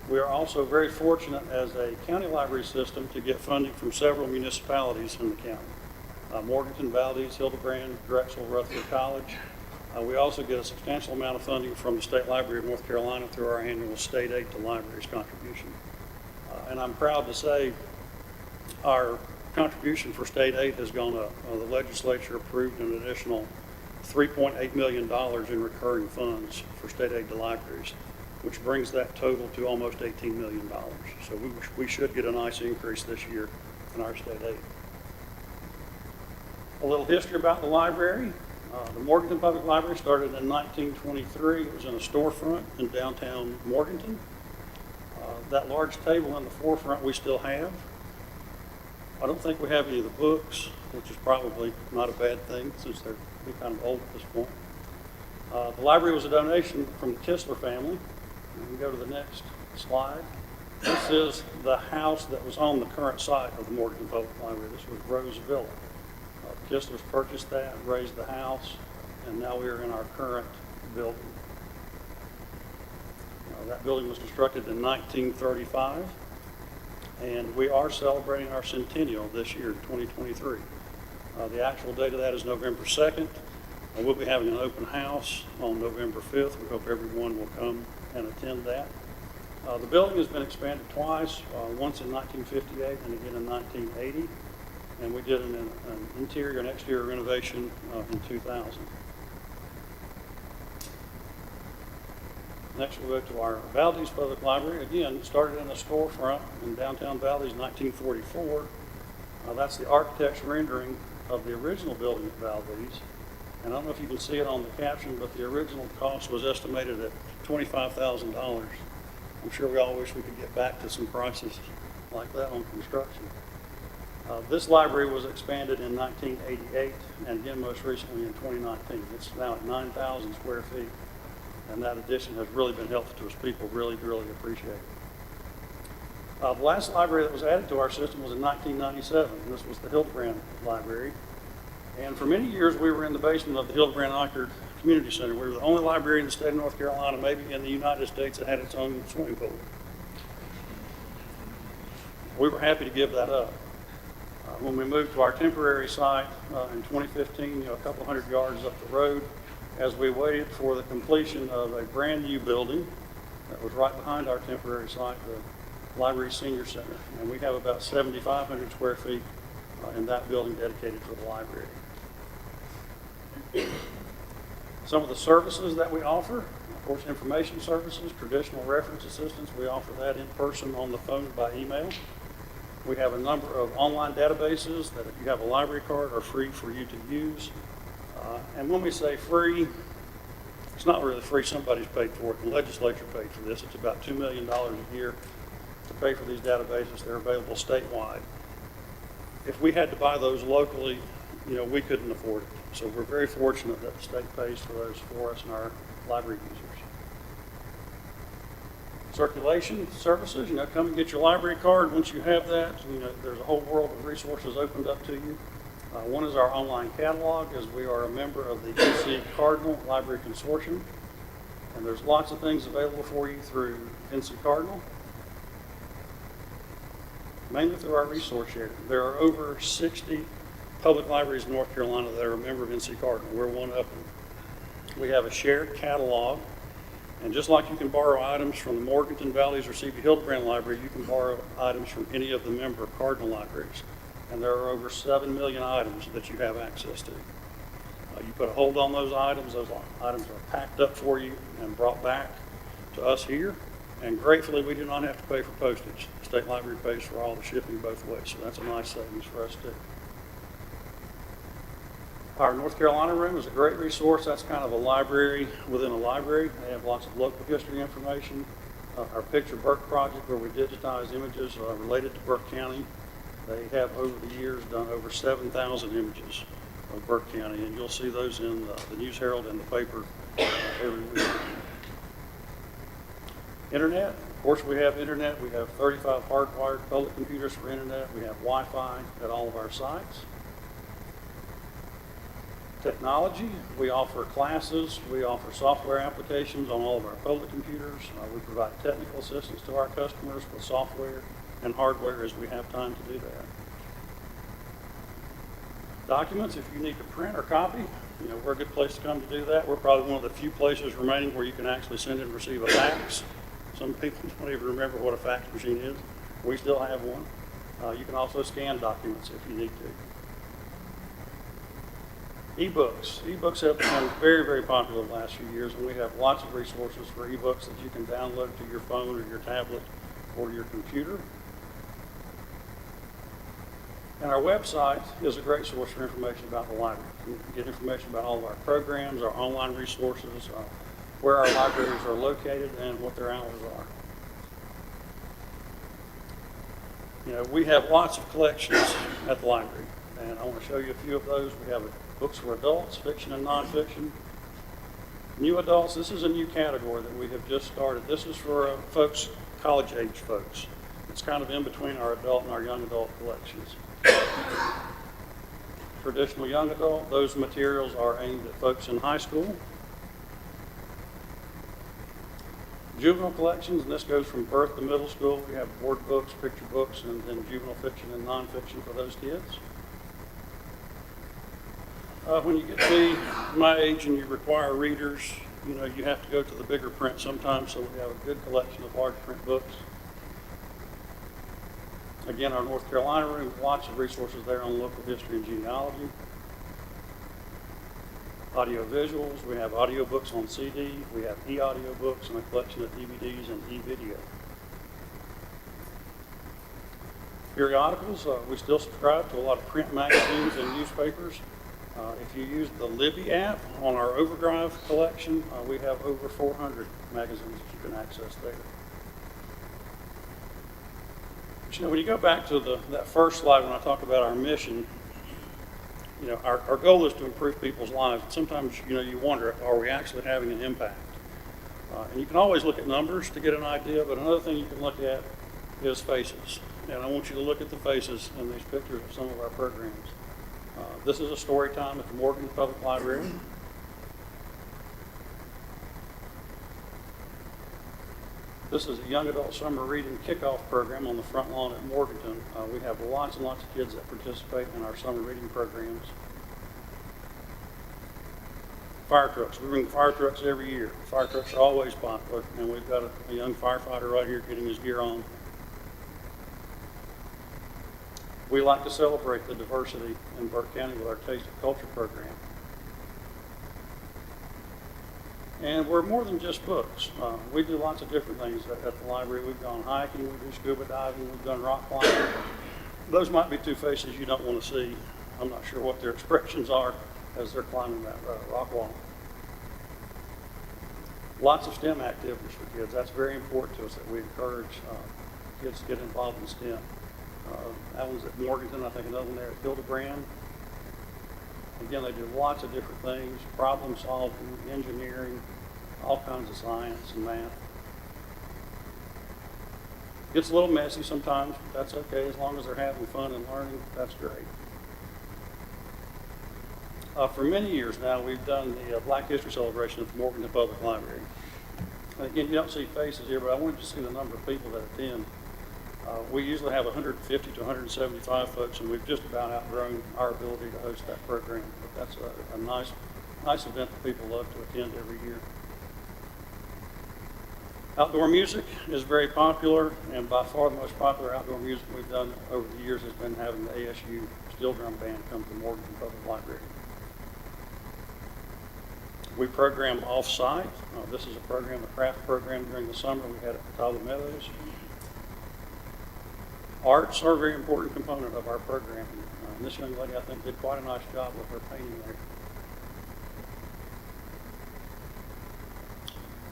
We are also very fortunate as a county library system to get funding from several municipalities in the county. Morganton, Valdez, Hildebrand, Drexel, Rutherford College. We also get a substantial amount of funding from the State Library of North Carolina through our annual State Aid to Libraries contribution. And I'm proud to say our contribution for State Aid has gone up. The legislature approved an additional $3.8 million in recurring funds for State Aid to Libraries, which brings that total to almost $18 million. So we should get a nice increase this year in our State Aid. A little history about the library. The Morganton Public Library started in 1923. It was in a storefront in downtown Morganton. That large table in the forefront we still have. I don't think we have any of the books, which is probably not a bad thing since they're kind of old at this point. The library was a donation from the Kistler family. We can go to the next slide. This is the house that was on the current site of the Morganton Public Library. This was Rose Villa. Kistlers purchased that, raised the house, and now we are in our current building. That building was constructed in 1935, and we are celebrating our centennial this year, 2023. The actual date of that is November 2nd. We'll be having an open house on November 5th. We hope everyone will come and attend that. The building has been expanded twice, once in 1958 and again in 1980. And we did an interior and exterior renovation in 2000. Next we'll go to our Valdez Public Library. Again, started in a storefront in downtown Valdez in 1944. That's the architect's rendering of the original building at Valdez. And I don't know if you can see it on the caption, but the original cost was estimated at $25,000. I'm sure we all wish we could get back to some prices like that on construction. This library was expanded in 1988 and again most recently in 2019. It's now at 9,000 square feet, and that addition has really been helpful to us. People really appreciate it. The last library that was added to our system was in 1997, and this was the Hildebrand Library. And for many years we were in the basement of the Hildebrand Eichard Community Center. We were the only library in the state of North Carolina, maybe in the United States, that had its own swimming pool. We were happy to give that up. When we moved to our temporary site in 2015, a couple hundred yards up the road, as we waited for the completion of a brand new building that was right behind our temporary site, the Library Senior Center. And we have about 7,500 square feet in that building dedicated to the library. Some of the services that we offer, of course, information services, traditional reference assistance. We offer that in person, on the phone, by email. We have a number of online databases that if you have a library card are free for you to use. And when we say free, it's not really free. Somebody's paid for it. The legislature paid for this. It's about $2 million a year to pay for these databases. They're available statewide. If we had to buy those locally, we couldn't afford it. So we're very fortunate that the state pays for those for us and our library users. Circulation services, come and get your library card. Once you have that, there's a whole world of resources opened up to you. One is our online catalog, as we are a member of the NC Cardinal Library Consortium. And there's lots of things available for you through NC Cardinal. mainly through our resource sharing. There are over 60 public libraries in North Carolina that are a member of NC Cardinal. We're one of them. We have a shared catalog, and just like you can borrow items from the Morganton Valleys or C.B. Hildebrand Library, you can borrow items from any of the member Cardinal libraries. And there are over 7 million items that you have access to. You put a hold on those items are packed up for you and brought back to us here. And gratefully, we do not have to pay for postage. The state library pays for all the shipping both ways, so that's a nice savings for us too. Our North Carolina room is a great resource. That's kind of a library within a library. They have lots of local history information. Our Picture Burke project, where we digitize images related to Burke County. They have over the years done over 7,000 images of Burke County, and you'll see those in the News Herald and the paper every week. Internet, of course we have internet. We have 35 hardwired public computers for internet. We have Wi-Fi at all of our sites. Technology, we offer classes. We offer software applications on all of our public computers. We provide technical assistance to our customers with software and hardware as we have time to do that. Documents, if you need to print or copy, we're a good place to come to do that. We're probably one of the few places remaining where you can actually send and receive a fax. Some people don't even remember what a fax machine is. We still have one. You can also scan documents if you need to. E-books. E-books have become very, very popular the last few years, and we have lots of resources for e-books that you can download to your phone or your tablet or your computer. And our website is a great source for information about the library. You can get information about all of our programs, our online resources, where our libraries are located, and what their hours are. We have lots of collections at the library, and I want to show you a few of those. We have books for adults, fiction and nonfiction. New adults, this is a new category that we have just started. This is for folks, college-age folks. It's kind of in between our adult and our young adult collections. Traditional young adult, those materials are aimed at folks in high school. Juvenile collections, and this goes from birth to middle school. We have board books, picture books, and then juvenile fiction and nonfiction for those kids. When you get to be my age and you require readers, you have to go to the bigger print sometimes, so we have a good collection of large print books. Again, our North Carolina room, lots of resources there on local history and genealogy. Audio visuals, we have audio books on CD, we have e-audio books, and a collection of DVDs and e-video. Periodicals, we still subscribe to a lot of print magazines and newspapers. If you use the Libby app on our Overdrive collection, we have over 400 magazines that you can access there. But, when you go back to that first slide when I talk about our mission, our goal is to improve people's lives. Sometimes, you wonder, are we actually having an impact? And you can always look at numbers to get an idea, but another thing you can look at is faces. And I want you to look at the faces in these pictures of some of our programs. This is a story time at the Morganton Public Library. This is a young adult summer reading kickoff program on the front lawn at Morganton. We have lots and lots of kids that participate in our summer reading programs. Fire trucks. We bring fire trucks every year. Fire trucks are always popular, and we've got a young firefighter right here getting his gear on. We like to celebrate the diversity in Burke County with our Taste of Culture program. And we're more than just books. We do lots of different things at the library. We've gone hiking, we do scuba diving, we've done rock climbing. Those might be two faces you don't want to see. I'm not sure what their expressions are as they're climbing that rock wall. Lots of STEM activities for kids. That's very important to us that we encourage kids to get involved in STEM. That one's at Morganton, I think another one there at Hildebrand. Again, they do lots of different things, problem solving, engineering, all kinds of science and math. Gets a little messy sometimes, but that's okay. As long as they're having fun and learning, that's great. For many years now, we've done the Black History Celebration at the Morganton Public Library. And again, you don't see faces here, but I wanted you to see the number of people that attend. We usually have 150 to 175 folks, and we've just about outgrown our ability to host that program. But that's a nice event that people love to attend every year. Outdoor music is very popular, and by far the most popular outdoor music we've done over the years has been having the ASU Steel Drum Band come to Morganton Public Library. We program off-site. This is a program, a craft program during the summer we had at Catawba Meadows. Arts are a very important component of our programming. And this young lady, I think, did quite a nice job with her painting there.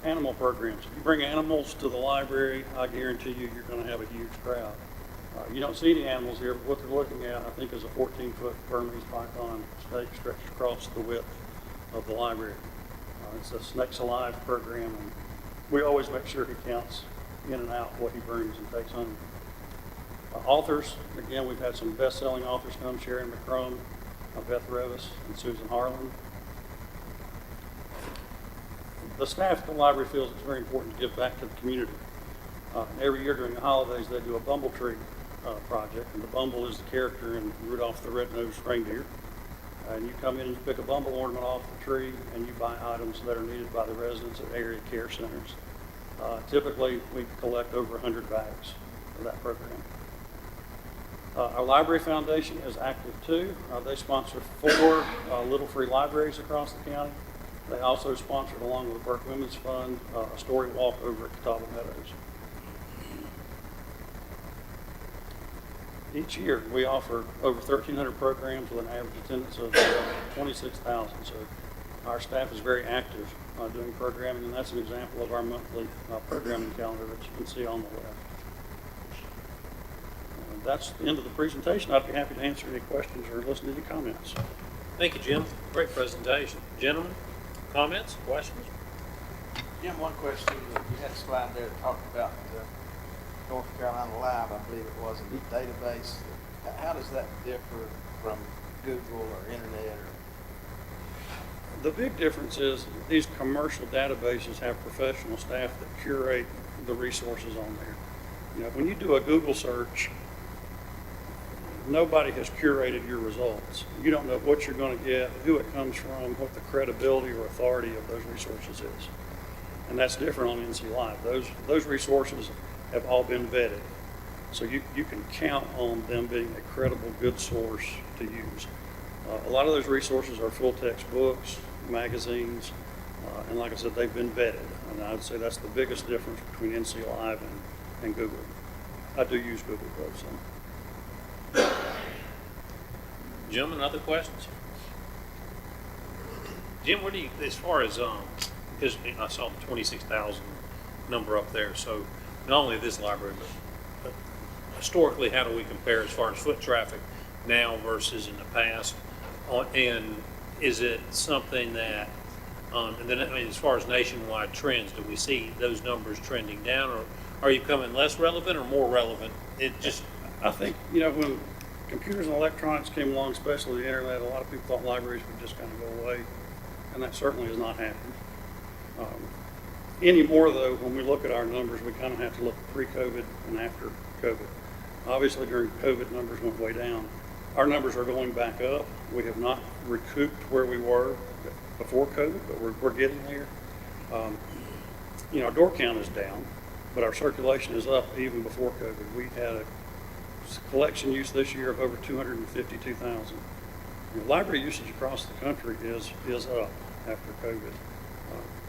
Animal programs. If you bring animals to the library, I guarantee you, you're going to have a huge crowd. You don't see any animals here, but what they're looking at, I think, is a 14-foot Burmese python snake stretched across the width of the library. It's a Snakes Alive program, and we always make sure he counts in and out what he brings and takes home. Authors, again, we've had some best-selling authors come, Sharon McCrum, Beth Revis, and Susan Harlan. The staff at the library feels it's very important to give back to the community. Every year during the holidays, they do a Bumble Tree project, and the Bumble is the character in Rudolph the Red-Nosed Reindeer. And you come in and you pick a Bumble ornament off the tree, and you buy items that are needed by the residents of area care centers. Typically, we collect over 100 bags for that program. Our Library Foundation is active too. They sponsor 4 Little Free Libraries across the county. They also sponsored, along with the Burke Women's Fund, a story walk over at Catawba Meadows. Each year, we offer over 1,300 programs with an average attendance of 26,000. So our staff is very active doing programming, and that's an example of our monthly programming calendar that you can see on the left. That's the end of the presentation. I'd be happy to answer any questions or listen to any comments. Thank you, Jim. Great presentation. Gentlemen, comments, questions? Jim, one question, you had a slide there that talked about North Carolina Live, I believe it was, in the database. How does that differ from Google or internet? The big difference is these commercial databases have professional staff that curate the resources on there. You know, when you do a Google search, nobody has curated your results. You don't know what you're going to get, who it comes from, what the credibility or authority of those resources is. And that's different on NC Live. Those resources have all been vetted. So you can count on them being a credible, good source to use. A lot of those resources are full text books, magazines, and like I said, they've been vetted. And I would say that's the biggest difference between NC Live and Google. I do use Google though, so. Gentlemen, other questions? Jim, what do you, as far as, because I saw the 26,000 number up there, so not only this library, but historically, how do we compare as far as foot traffic now versus in the past? And is it something that, and then I mean, as far as nationwide trends, do we see those numbers trending down, or are you becoming less relevant or more relevant? It just, I think, you know, when computers and electronics came along, especially the internet, a lot of people thought libraries would just kind of go away, and that certainly has not happened. Anymore, though, when we look at our numbers, we kind of have to look pre-COVID and after COVID. Obviously, during COVID, numbers went way down. Our numbers are going back up. We have not recouped where we were before COVID, but we're getting there. You know, our door count is down, but our circulation is up even before COVID. We had a collection use this year of over 252,000. You know, library usage across the country is up after COVID.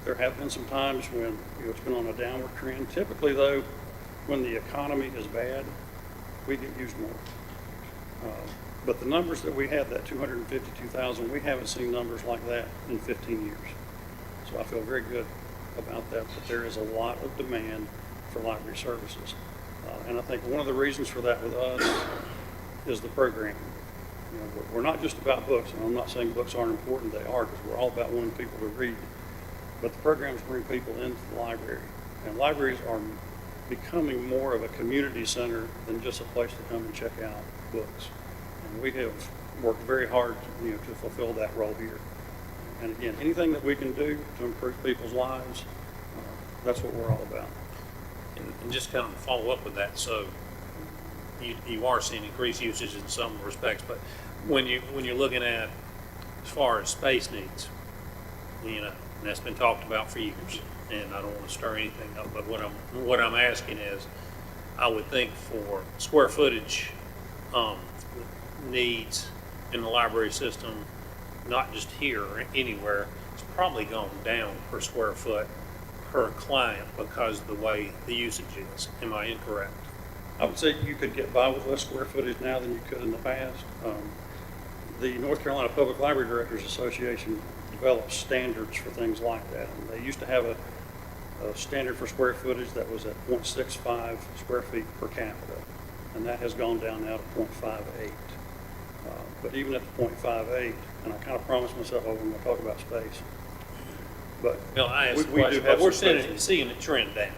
There have been some times when, you know, it's been on a downward trend. Typically, though, when the economy is bad, we get used more. But the numbers that we had, that 252,000, we haven't seen numbers like that in 15 years. So I feel very good about that, that there is a lot of demand for library services. And I think one of the reasons for that with us is the programming. You know, we're not just about books, and I'm not saying books aren't important, they are, because we're all about wanting people to read. But the programs bring people into the library, and libraries are becoming more of a community center than just a place to come and check out books. And we have worked very hard to fulfill that role here. And again, anything that we can do to improve people's lives, that's what we're all about. and just kind of follow up with that, so you are seeing increased usage in some respects, but when you're looking at as far as space needs, and that's been talked about for years, and I don't want to stir anything up, but what I'm asking is, I would think for square footage needs in the library system, not just here or anywhere, it's probably gone down per square foot per client because of the way the usage is. Am I incorrect? I would say you could get by with less square footage now than you could in the past. The North Carolina Public Library Directors Association develops standards for things like that. And they used to have a standard for square footage that was at 0.65 square feet per capita, and that has gone down now to 0.58. But even at the 0.58, and I kind of promised myself I wasn't going to talk about space, but No, I asked the we do question, have but we're some space. seeing it trend down,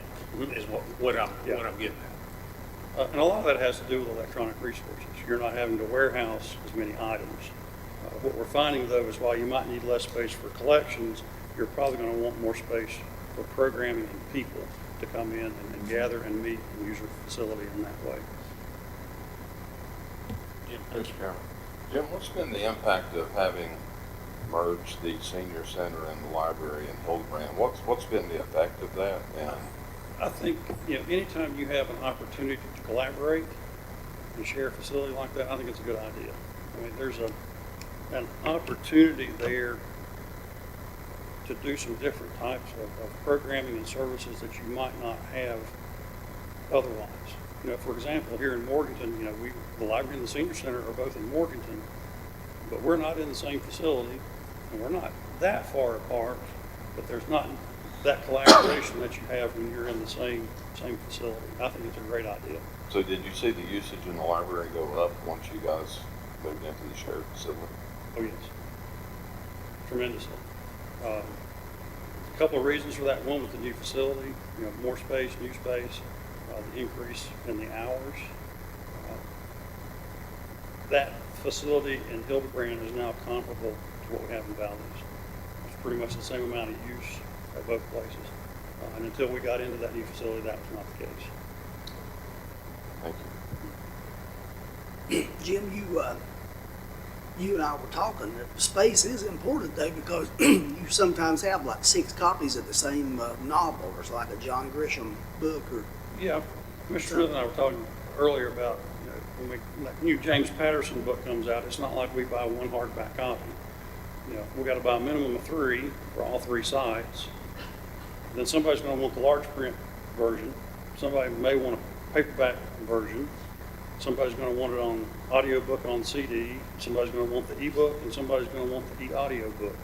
is what I'm getting at. And a lot of that has to do with electronic resources. You're not having to warehouse as many items. What we're finding, though, is while you might need less space for collections, you're probably going to want more space for programming and people to come in and gather and meet and use your facility in that way. Mr. Chairman. Jim, what's been the impact of having merged the senior center and the library in Hildebrand? What's been the effect of that? And I think, anytime you have an opportunity to collaborate and share a facility like that, I think it's a good idea. I mean, there's an opportunity there to do some different types of programming and services that you might not have otherwise. For example, here in Morganton, the library and the senior center are both in Morganton, but we're not in the same facility, and we're not that far apart, but there's not that collaboration that you have when you're in the same facility. I think it's a great idea. so did you see the usage in the library go up once you guys moved into the shared facility? Oh, yes. Tremendously. A couple of reasons for that. One was the new facility, more space, new space, the increase in the hours. That facility in Hildebrand is now comparable to what we have in Valdez. It's pretty much the same amount of use at both places. And until we got into that new facility, that was not the case. Thank you. Jim, you and I were talking that space is important though, because you sometimes have like 6 copies of the same novel, or it's like a John Grisham book, or Yeah, Mr. Smith and I were talking earlier about, when that new James Patterson book comes out, it's not like we buy one hardback copy. We got to buy a minimum of 3 for all 3 sites. Then somebody's going to want the large print version. Somebody may want a paperback version. Somebody's going to want it on audiobook on CD. Somebody's going to want the ebook, and somebody's going to want the e-audio book.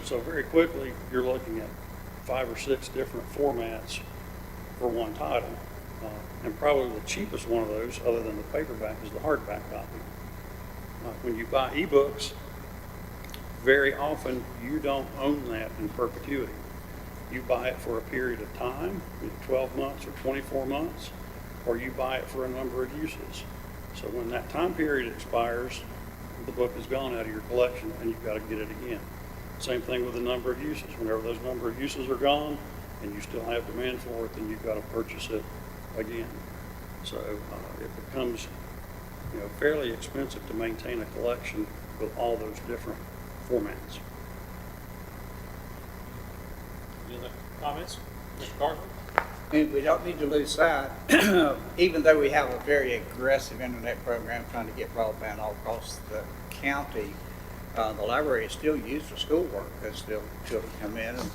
So very quickly, you're looking at 5 or 6 different formats for one title. And probably the cheapest one of those, other than the paperback, is the hardback copy. When you buy ebooks, very often you don't own that in perpetuity. You buy it for a period of time, 12 months or 24 months, or you buy it for a number of uses. So when that time period expires, the book is gone out of your collection and you've got to get it again. Same thing with the number of uses. Whenever those number of uses are gone and you still have demand for it, then you've got to purchase it again. So it becomes fairly expensive to maintain a collection with all those different formats. Any other comments? Mr. Carter? And we don't need to lose sight, even though we have a very aggressive internet program trying to get broadband all across the county, the library is still used for schoolwork. There's still children come in, and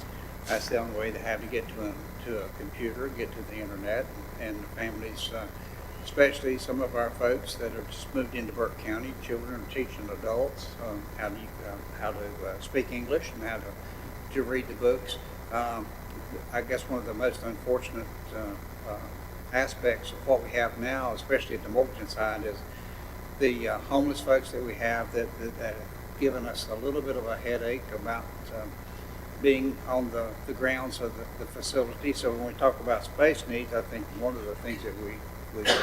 that's the only way they have to get to a computer, get to the internet, and the families, especially some of our folks that have just moved into Burke County, children are teaching adults how to speak English and how to read the books. I guess one of the most unfortunate aspects of what we have now, especially at the Morganton side, is the homeless folks that we have that have given us a little bit of a headache about being on the grounds of the facility. So when we talk about space needs, I think one of the things that we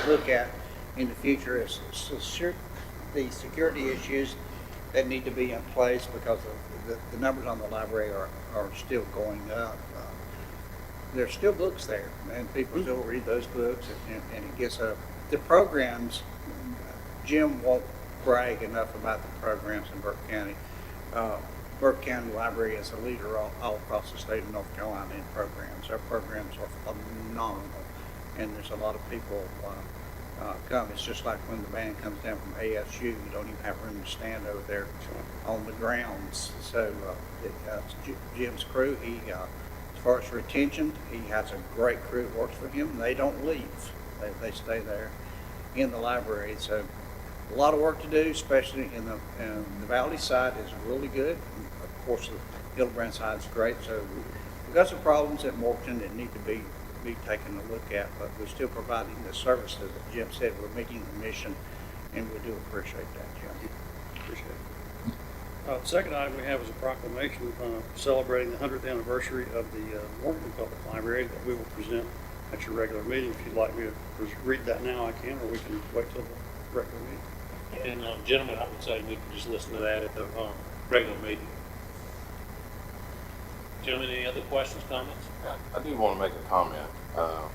look at in the future is the security issues that need to be in place, because of the numbers on the library are still going up. There's still books there, and people still read those books, and it gets a the programs, Jim won't brag enough about the programs in Burke County. Burke County Library is a leader all across the state of North Carolina in programs. Our programs are phenomenal, and there's a lot of people come. It's just like when the band comes down from ASU, you don't even have room to stand over there on the grounds. So Jim's crew, as far as retention, he has a great crew that works for him. They don't leave. They stay there in the library. So a lot of work to do, especially in the Valley side is really good. Of course, the Hildebrand side is great. So we've got some problems at Morton that need to be taken a look at, but we're still providing the services that Jim said. We're meeting the mission, and we do appreciate that, Jim. Appreciate it. The second item we have is a proclamation celebrating the 100th anniversary of the Morton Public Library that we will present at your regular meeting. If you'd like me to read that now, I can, or we can wait till the regular meeting. And gentlemen, I would say we can just listen to that at the regular meeting. Gentlemen, any other questions, comments? I do want to make a comment. I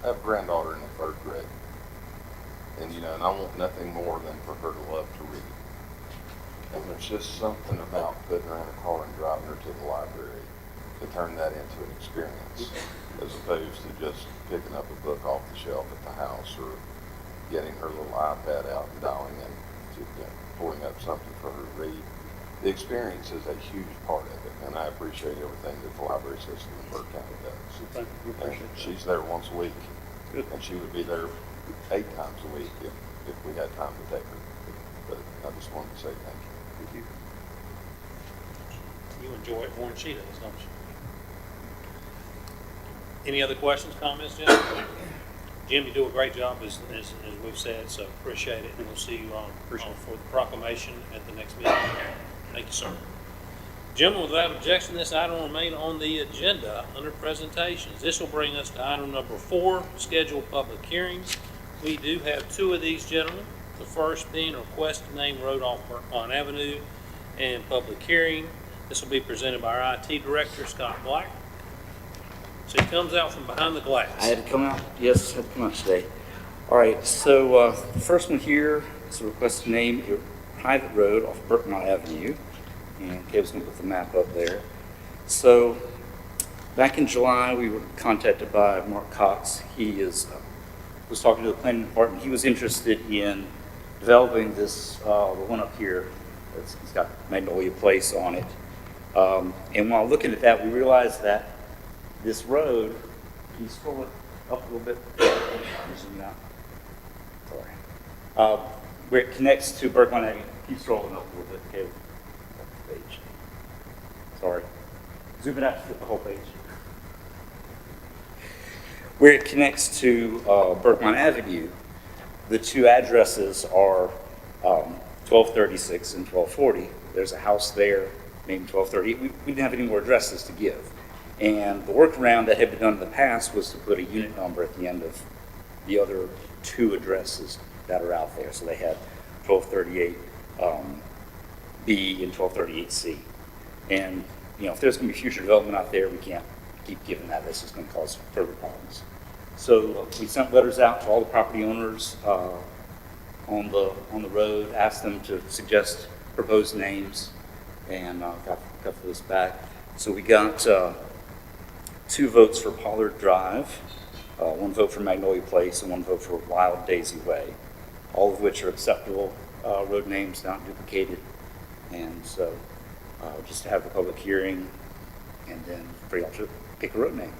have a granddaughter in the 3rd grade, and and I want nothing more than for her to love to read. And there's just something about putting her in a car and driving her to the library to turn that into an experience, as opposed to just picking up a book off the shelf at the house or getting her little iPad out and dialing in to pulling up something for her to read. The experience is a huge part of it, and I appreciate everything that the library system in Burke County does. Thank you. We appreciate And that. she's there once a week, Good. and she would be there 8 times a week if we had time to take her. But I just wanted to say thank you. Thank you. You enjoy it more than she does, don't you? Any other questions, comments, Jim? Jim, you do a great job, as we've said, so appreciate it, and we'll see you for the proclamation at the next meeting. Thank you, sir. Gentlemen, without objection, this item will remain on the agenda under presentations. This will bring us to item number 4, scheduled public hearings. We do have 2 of these, gentlemen. The first being a request to name road off Burkline Avenue and public hearing. This will be presented by our IT director, Scott Black. So he comes out from behind the glass. I had to come out, yes, I had to come out today. All right, so the first one here is a request to name a private road off Burkmont Avenue, and Gabe's going to put the map up there. So back in July, we were contacted by Mark Cox. He was talking to the planning department. He was interested in developing this, the one up here. It's got Magnolia Place on it. And while looking at that, we realized that this road, can you scroll it up a little bit? Zoom out. Sorry. Where it connects to Burkline Avenue, keep scrolling up a little bit, okay? Page. Sorry. Zoom it out to the whole page. Where it connects to Burkline Avenue, the 2 addresses are 1236 and 1240. There's a house there named 1230. We didn't have any more addresses to give. And the workaround that had been done in the past was to put a unit number at the end of the other 2 addresses that are out there. So they had 1238 B and 1238C. And, if there's going to be future development out there, we can't keep giving that. This is going to cause further problems. So we sent letters out to all the property owners on the road, asked them to suggest proposed names, and got those back. So we got 2 votes for Pollard Drive, 1 vote for Magnolia Place, and 1 vote for Wild Daisy Way, all of which are acceptable road names, not duplicated. And so just to have the public hearing and then for y'all to pick a road name.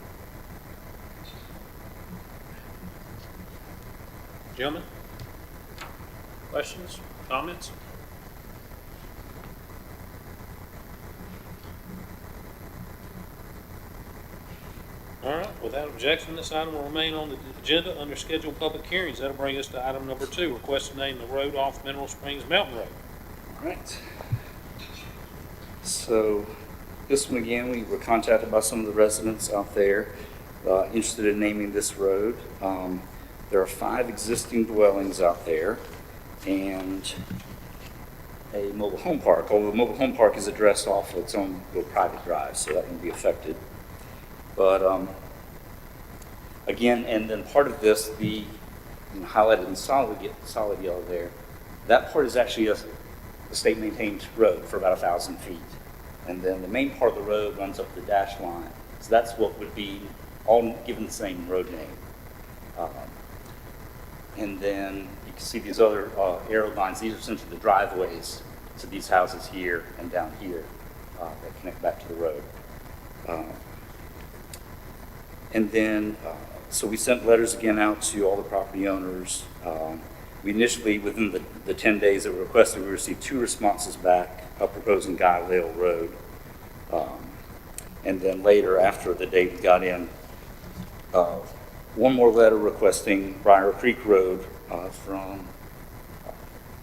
Gentlemen? Questions, comments? All right, without objection, this item will remain on the agenda under scheduled public hearings. That'll bring us to item number 2, request to name the road off Mineral Springs Mountain Road. All right. So this one again, we were contacted by some of the residents out there interested in naming this road. There are 5 existing dwellings out there and a mobile home park, although the mobile home park is addressed off its own little private drive, so that won't be affected. But again, and then part of this, the highlighted in solid yellow there, that part is actually a state maintained road for about 1,000 feet. And then the main part of the road runs up the dash line. So that's what would be all given the same road name. And then you can see these other arrow lines. These are essentially the driveways to these houses here and down here that connect back to the road. And then, so we sent letters again out to all the property owners. We initially, within the 10 days that were requested, we received 2 responses back proposing Galileo Road. And then later, after the date we got in, one more letter requesting Briar Creek Road from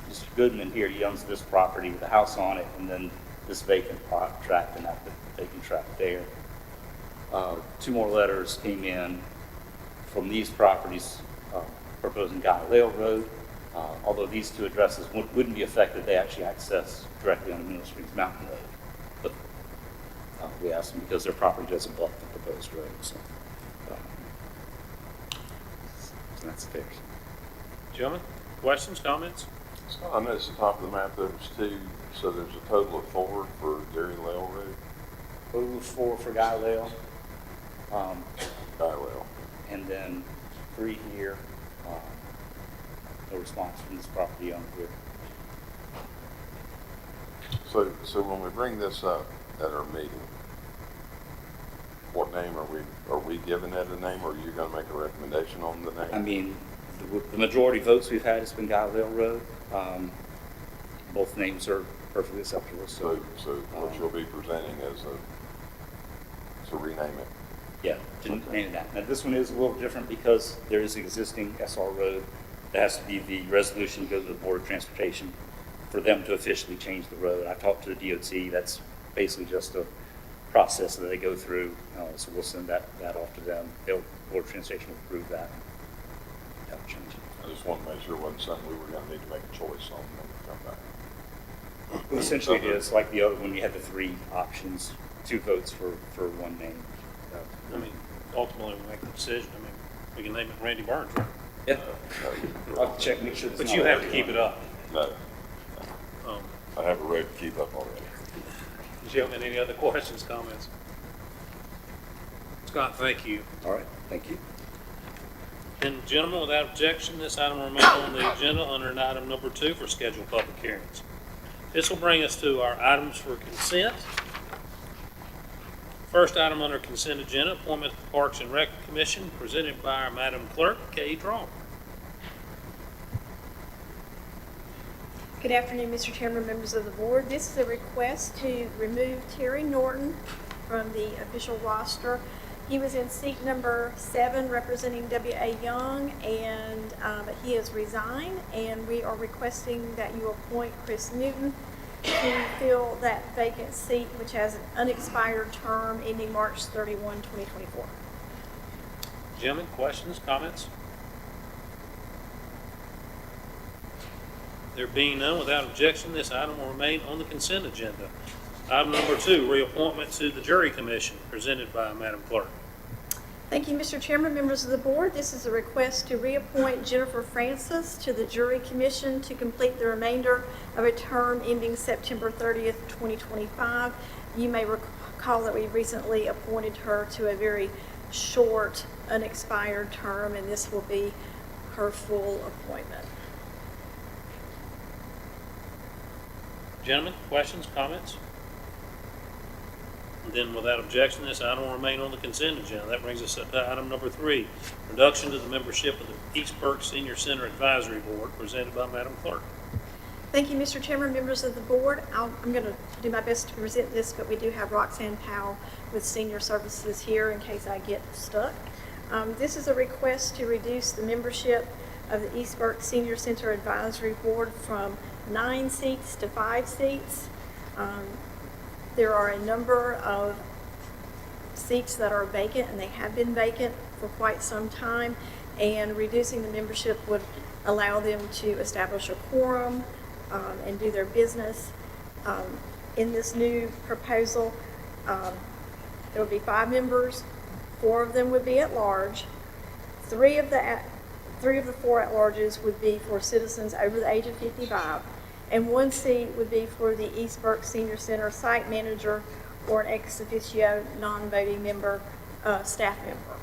Mr. Goodman here. He owns this property with a house on it, and then this vacant tract and that vacant tract there. 2 more letters came in from these properties proposing Galileo Road. Although these 2 addresses wouldn't be affected, they actually access directly on Mineral Springs Mountain Road. But we asked them because their property doesn't block the proposed road. So that's theirs. Gentlemen, questions, comments? So I noticed at the top of the map there was 2, so there's a total of 4 for Galileo Road. Total of 4 for Galileo. Galileo. And then 3 here. No response from this property owner here. So when we bring this up at our meeting, what name are we giving it a name, or are you going to make a recommendation on the name? I mean, the majority votes we've had has been Galileo Road. Both names are perfectly acceptable. So what you'll be presenting is to rename it. Yeah, to name that. Now, this one is a little different because there is existing SR Road. There has to be the resolution to go to the Board of Transportation for them to officially change the road. I talked to the DOT. That's basically just a process that they go through. So we'll send that off to them. Board of Transportation will approve that. That'll change it. I just want to make sure it wasn't something we were going to need to make a choice on when we come back. Well, essentially, it is like the other one. You had the 3 options, 2 votes for one name. I mean, ultimately, we make the decision. I mean, we can name it Randy Burns, right? Yeah. I'll have to check, make sure. But you have to keep it up. No, Um, I have a road to keep up already. Gentlemen, any other questions, comments? Scott, thank you. All right, thank you. And gentlemen, without objection, this item will remain on the agenda under an item number 2 for scheduled public hearings. This will bring us to our items for consent. First item under consent agenda, appointment to the Parks and Rec Commission, presented by our Madam Clerk, Kay Draw. Good afternoon, Mr. Chairman, members of the board. This is a request to remove Terry Norton from the official roster. He was in seat number 7 representing W.A. Young, and but he has resigned, and we are requesting that you appoint Chris Newton to fill that vacant seat, which has an unexpired term ending March 31, 2024. Gentlemen, questions, comments? There being none, without objection, this item will remain on the consent agenda. Item number 2, reappointment to the Jury Commission, presented by Madam Clerk. Thank you, Mr. Chairman, members of the board. This is a request to reappoint Jennifer Francis to the Jury Commission to complete the remainder of a term ending September 30th, 2025. You may recall that we recently appointed her to a very short, unexpired term, and this will be her full appointment. Gentlemen, questions, comments? And then without objection, this item will remain on the consent agenda. That brings us up to item number 3, reduction to the membership of the East Burke Senior Center Advisory Board, presented by Madam Clerk. Thank you, Mr. Chairman, members of the board. I'm going to do my best to present this, but we do have Roxanne Powell with Senior Services here in case I get stuck. This is a request to reduce the membership of the East Burke Senior Center Advisory Board from 9 seats to 5 seats. There are a number of seats that are vacant, and they have been vacant for quite some time, and reducing the membership would allow them to establish a quorum and do their business. In this new proposal, there would be 5 members, 4 of them would be at large. 3 3 of the 4 at-larges would be for citizens over the age of 55, and 1 seat would be for the East Burke Senior Center site manager or an ex officio non-voting member, staff member.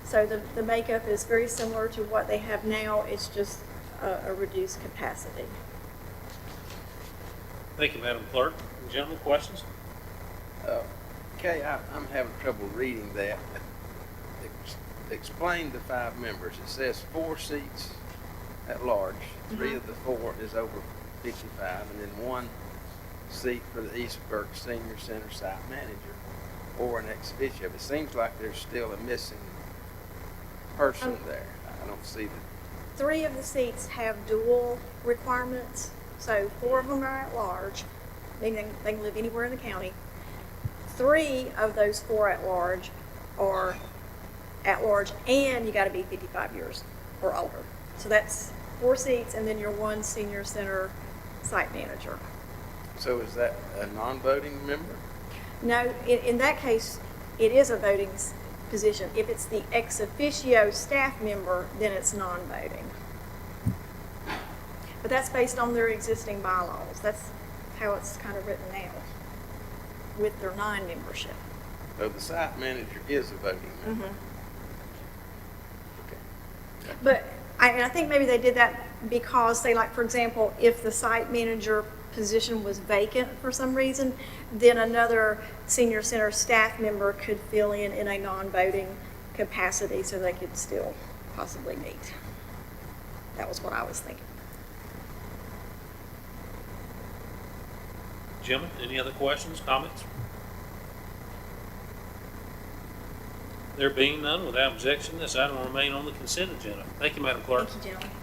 So the makeup is very similar to what they have now. It's just a reduced capacity. Thank you, Madam Clerk. Gentlemen, questions? Okay, I'm having trouble reading that. Explain the 5 members. It says 4 seats at large. 3 of the 4 is over 55, and then 1 seat for the East Burke Senior Center site manager or an ex officio. It seems like there's still a missing person there. I don't see the 3 of the seats have dual requirements, so 4 of them are at large, meaning they can live anywhere in the county. 3 of those 4 at large are at large, and you got to be 55 years or older. So that's 4 seats, and then your 1 senior center site manager. So is that a non-voting member? No, in that case, it is a voting position. If it's the ex officio staff member, then it's non-voting. But that's based on their existing bylaws. That's how it's kind of written now with their non-membership. So the site manager is a voting member. But I think maybe they did that because, say, like, for example, if the site manager position was vacant for some reason, then another senior center staff member could fill in a non-voting capacity so they could still possibly meet. That was what I was thinking. Gentlemen, any other questions, comments? There being none, without objection, this item will remain on the consent agenda. Thank you, Madam Clerk. Thank you, gentlemen.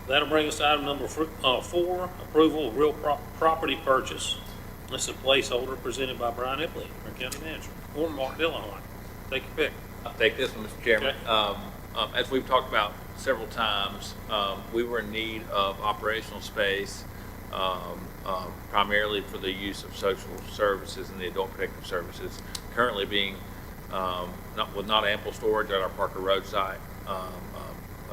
That'll bring us to item number 4, approval of real property purchase. This is a placeholder presented by Brian Epley, our county manager, or Mark Dillahunty. Take your pick. I'll take this one, Mr. Chairman. Okay. As we've talked about several times, we were in need of operational space, primarily for the use of social services and the adult protective services, currently being with not ample storage at our Parker Road site.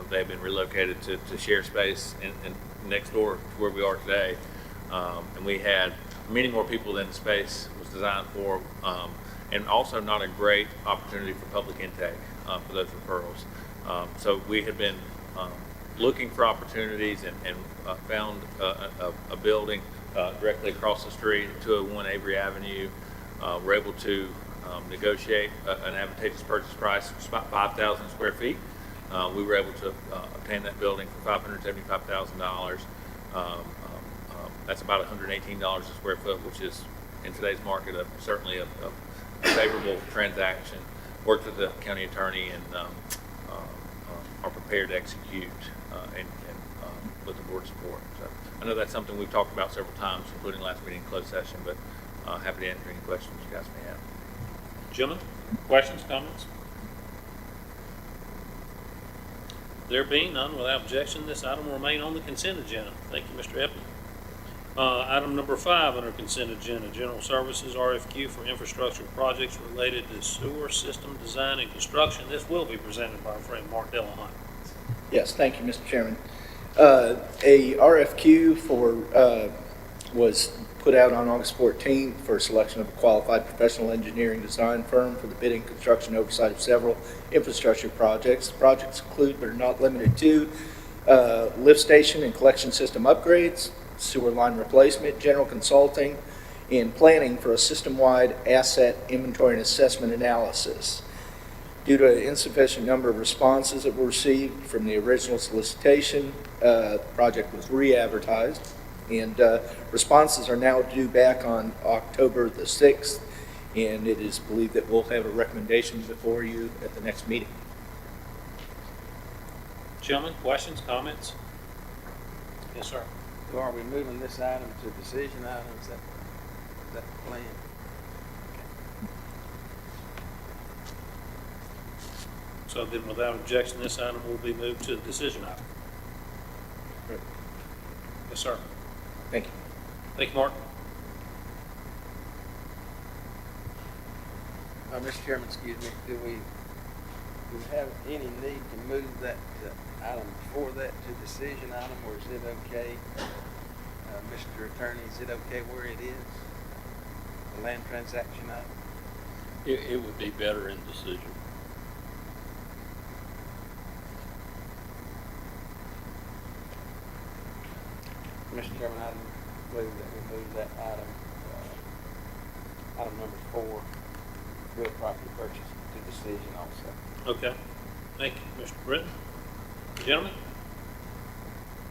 They've been relocated to share space in next door to where we are today. And we had many more people than the space was designed for, and also not a great opportunity for public intake for those referrals. So we had been looking for opportunities and found a building directly across the street, 201 Avery Avenue. We're able to negotiate an advantageous purchase price, which is about 5,000 square feet. We were able to obtain that building for $575,000. That's about $118 a square foot, which is, in today's market, certainly a favorable transaction. Worked with the county attorney and are prepared to execute and with the board support. So I know that's something we've talked about several times, including last meeting in closed session, but happy to answer any questions you guys may have. Gentlemen, questions, comments? There being none, without objection, this item will remain on the consent agenda. Thank you, Mr. Epley. Item number 5 under consent agenda, general services RFQ for infrastructure projects related to sewer system design and construction. This will be presented by our friend Mark Dillahunty. Yes, thank you, Mr. Chairman. A RFQ was put out on August 14th for selection of a qualified professional engineering design firm for the bidding, construction, oversight of several infrastructure projects. The projects include, but are not limited to, lift station and collection system upgrades, sewer line replacement, general consulting, and planning for a system-wide asset inventory and assessment analysis. Due to an insufficient number of responses that were received from the original solicitation, the project was re-advertised, and responses are now due back on October the 6th, and it is believed that we'll have a recommendation before you at the next meeting. Gentlemen, questions, comments? Yes, sir. So are we moving this item to decision item? Is that the plan? So then without objection, this item will be moved to the decision item. Yes, sir. Thank you. Thank you, Mark. Mr. Chairman, excuse me, do we Do we have any need to move that item before that to decision item, or is it okay? Mr. Attorney, is it okay where it is? The land transaction item? It would be better in decision. Mr. Chairman, I move that we move that item, item number 4, real property purchase to decision also. Okay. Thank you, Mr. Britton. Gentlemen?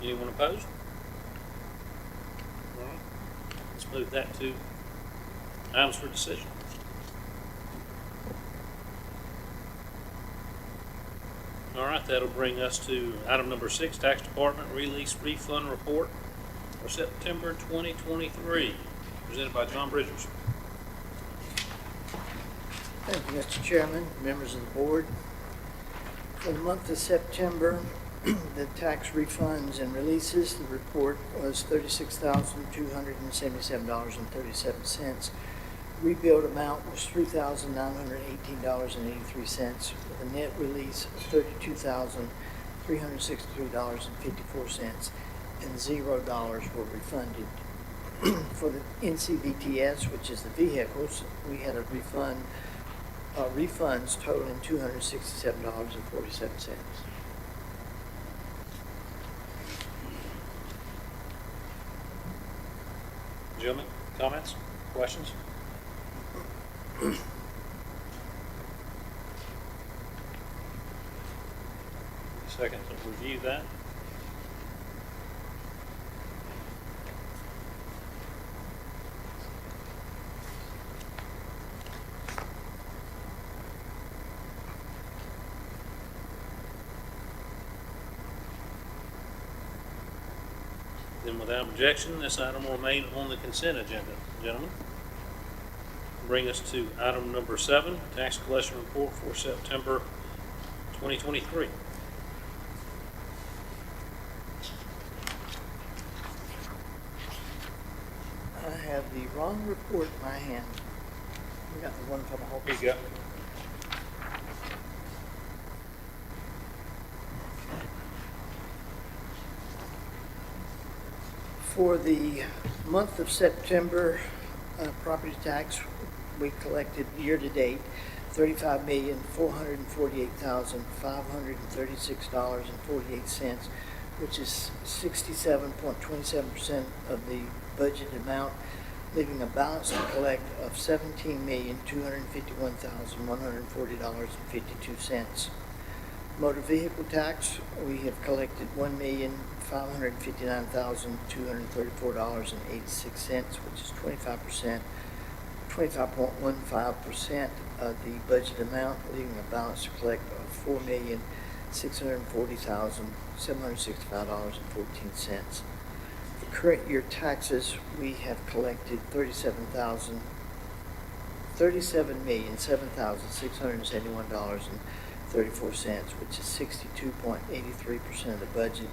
Anyone opposed? All right. Let's move that to items for decision. All right, that'll bring us to item number 6, Tax Department Release Refund Report for September 2023, presented by John Bridgers. Thank you, Mr. Chairman, members of the board. For the month of September, the tax refunds and releases, the report was $36,277.37. Rebuild amount was $3,918.83, with a net release of $32,363.54, and $0 were refunded. For the NCVTS, which is the vehicles, we had a refunds totaling $267.47. Gentlemen, comments, questions? Second to review that. Then without objection, this item will remain on the consent agenda. Gentlemen, bring us to item number 7, tax collection report for September 2023. I have the wrong report in my hand. We got the one from the whole. Here you go. For the month of September, property tax, we collected year-to-date $35,448,536.48, which is 67.27% of the budget amount, leaving a balance to collect of $17,251,140.52. Motor vehicle tax, we have collected $1,559,234.86, which is 25.15% of the budget amount, leaving a balance to collect of $4,640,765.14. For current year taxes, we have collected $37,671.34, which is 62.83% of the budget,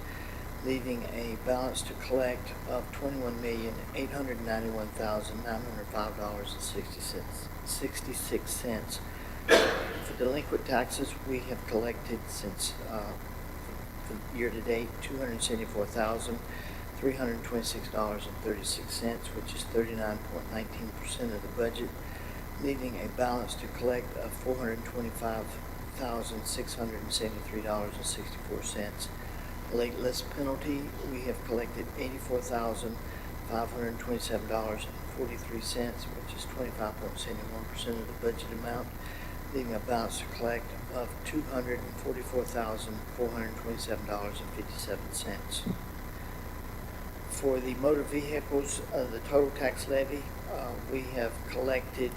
leaving a balance to collect of $21,891,905.66. For delinquent taxes, we have collected since for year-to-date $274,326.36, which is 39.19% of the budget, leaving a balance to collect of $425,673.64. Late list penalty, we have collected $84,527.43, which is 25.71% of the budget amount, leaving a balance to collect of $244,427.57. For the motor vehicles, the total tax levy, we have collected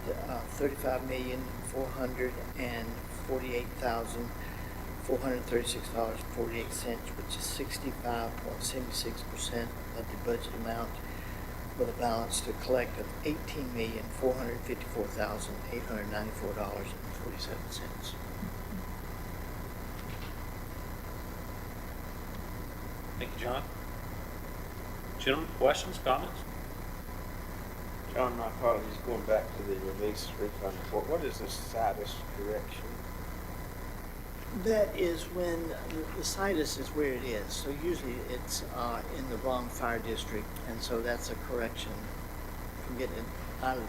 $35,448,436.48, which is 65.76% of the budget amount, with a balance to collect of $18,454,894.47. Thank you, John. Gentlemen, questions, comments? John, my apologies, going back to the release refund report. What is the status correction? That is when the situs is where it is. So usually it's in the wrong fire district, and so that's a correction from getting it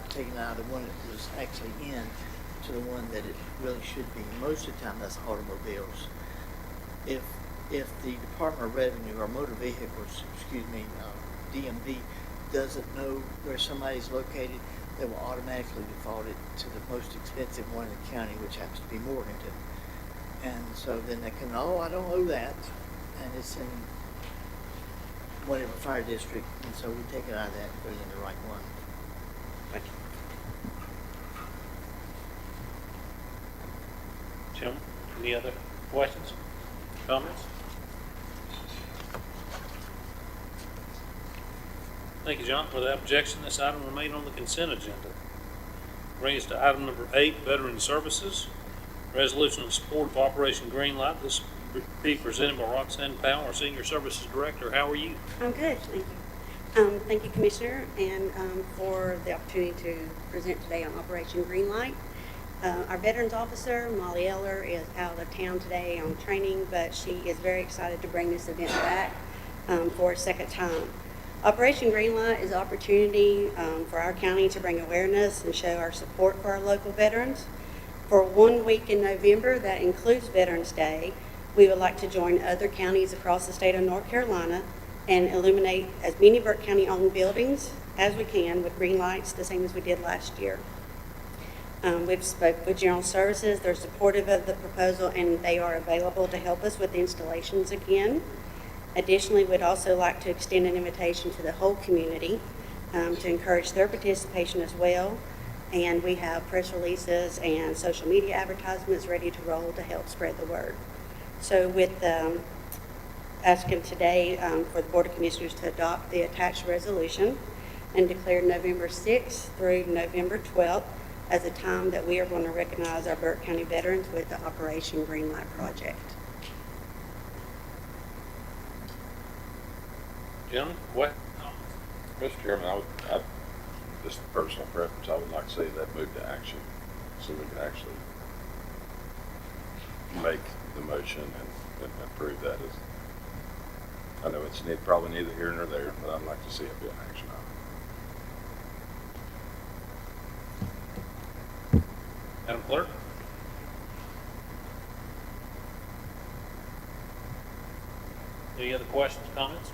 taken out of the one it was actually in to the one that it really should be. Most of the time, that's automobiles. If the Department of Revenue or Motor Vehicles, DMV, doesn't know where somebody's located, they will automatically default it to the most expensive one in the county, which happens to be Morganton. And so then they can, oh, I don't owe that, and it's in whatever fire district, and so we take it out of that and put it in the right one. Thank you. Jim, any other questions, comments? Thank you, John. Without objection, this item will remain on the consent agenda. Brings us to item number 8, Veteran Services. Resolution in support of Operation Greenlight. This will be presented by Roxanne Powell, our Senior Services Director. How are you? I'm good, thank you. Thank you, Commissioner, and for the opportunity to present today on Operation Greenlight. Our Veterans Officer, Molly Eller, is out of town today on training, but she is very excited to bring this event back for a second time. Operation Greenlight is an opportunity for our county to bring awareness and show our support for our local veterans. For 1 week in November, that includes Veterans Day, we would like to join other counties across the state of North Carolina and illuminate as many Burke County-owned buildings as we can with green lights, the same as we did last year. We've spoke with General Services. They're supportive of the proposal, and they are available to help us with installations again. Additionally, we'd also like to extend an invitation to the whole community to encourage their participation as well. And we have press releases and social media advertisements ready to roll to help spread the word. So with asking today for the Board of Commissioners to adopt the attached resolution and declare November 6th through November 12th as a time that we are going to recognize our Burke County veterans with the Operation Greenlight project. Gentlemen, what? Mr. Chairman, just a personal preference, I would like to see that move to action so we can actually make the motion and approve that as, I know it's probably neither here nor there, but I'd like to see it be an action item. Madam Clerk? Any other questions, comments?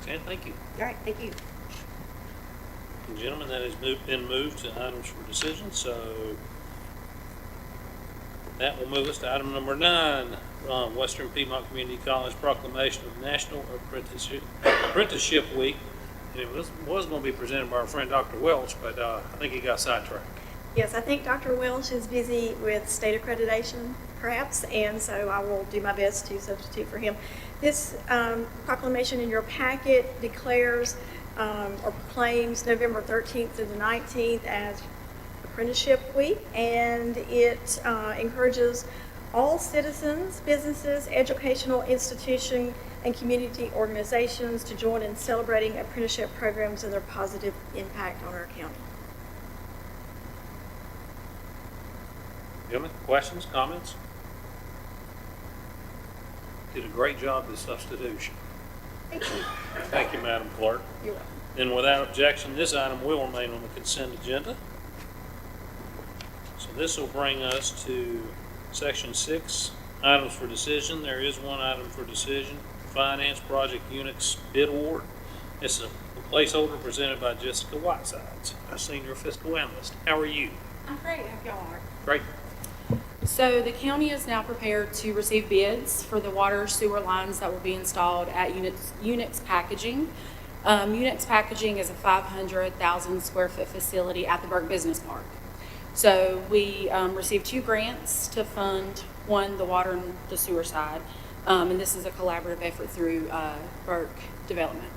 Okay, thank you. All right, thank you. And gentlemen, that has been moved to items for decision, so that will move us to item number 9, Western Piedmont Community College proclamation of National Apprenticeship Week. And it was going to be presented by our friend Dr. Welch, but I think he got sidetracked. Yes, I think Dr. Welch is busy with state accreditation, perhaps, and so I will do my best to substitute for him. This proclamation in your packet declares or proclaims November 13th to the 19th as Apprenticeship Week, and it encourages all citizens, businesses, educational institutions, and community organizations to join in celebrating apprenticeship programs and their positive impact on our county. Gentlemen, questions, comments? Did a great job with substitution. Thank you. Thank you, Madam Clerk. You're welcome. And without objection, this item will remain on the consent agenda. So this will bring us to Section 6, items for decision. There is one item for decision, Finance Project Unix Bid Award. It's a placeholder presented by Jessica Whitesides, our Senior Fiscal Analyst. How are you? I'm great. How y'all are? Great. So the county is now prepared to receive bids for the water sewer lines that will be installed at Unix Packaging. Unix Packaging is a 500,000 square foot facility at the Burke Business Park. So we received 2 grants to fund, one, the water and the sewer side, and this is a collaborative effort through Burke Development.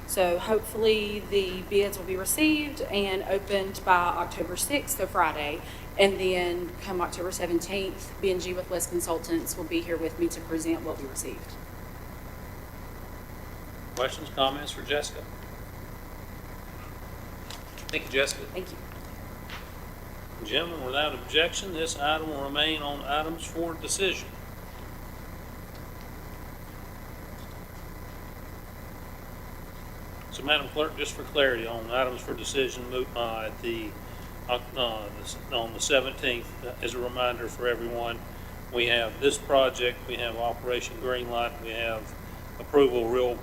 So hopefully the bids will be received and opened by October 6th, so Friday. And then come October 17th, BNG with West Consultants will be here with me to present what we received. Questions, comments for Jessica? Thank you, Jessica. Thank you. Gentlemen, without objection, this item will remain on items for decision. So, Madam Clerk, just for clarity on items for decision, on the 17th, as a reminder for everyone, we have this project, we have Operation Greenlight, we have approval real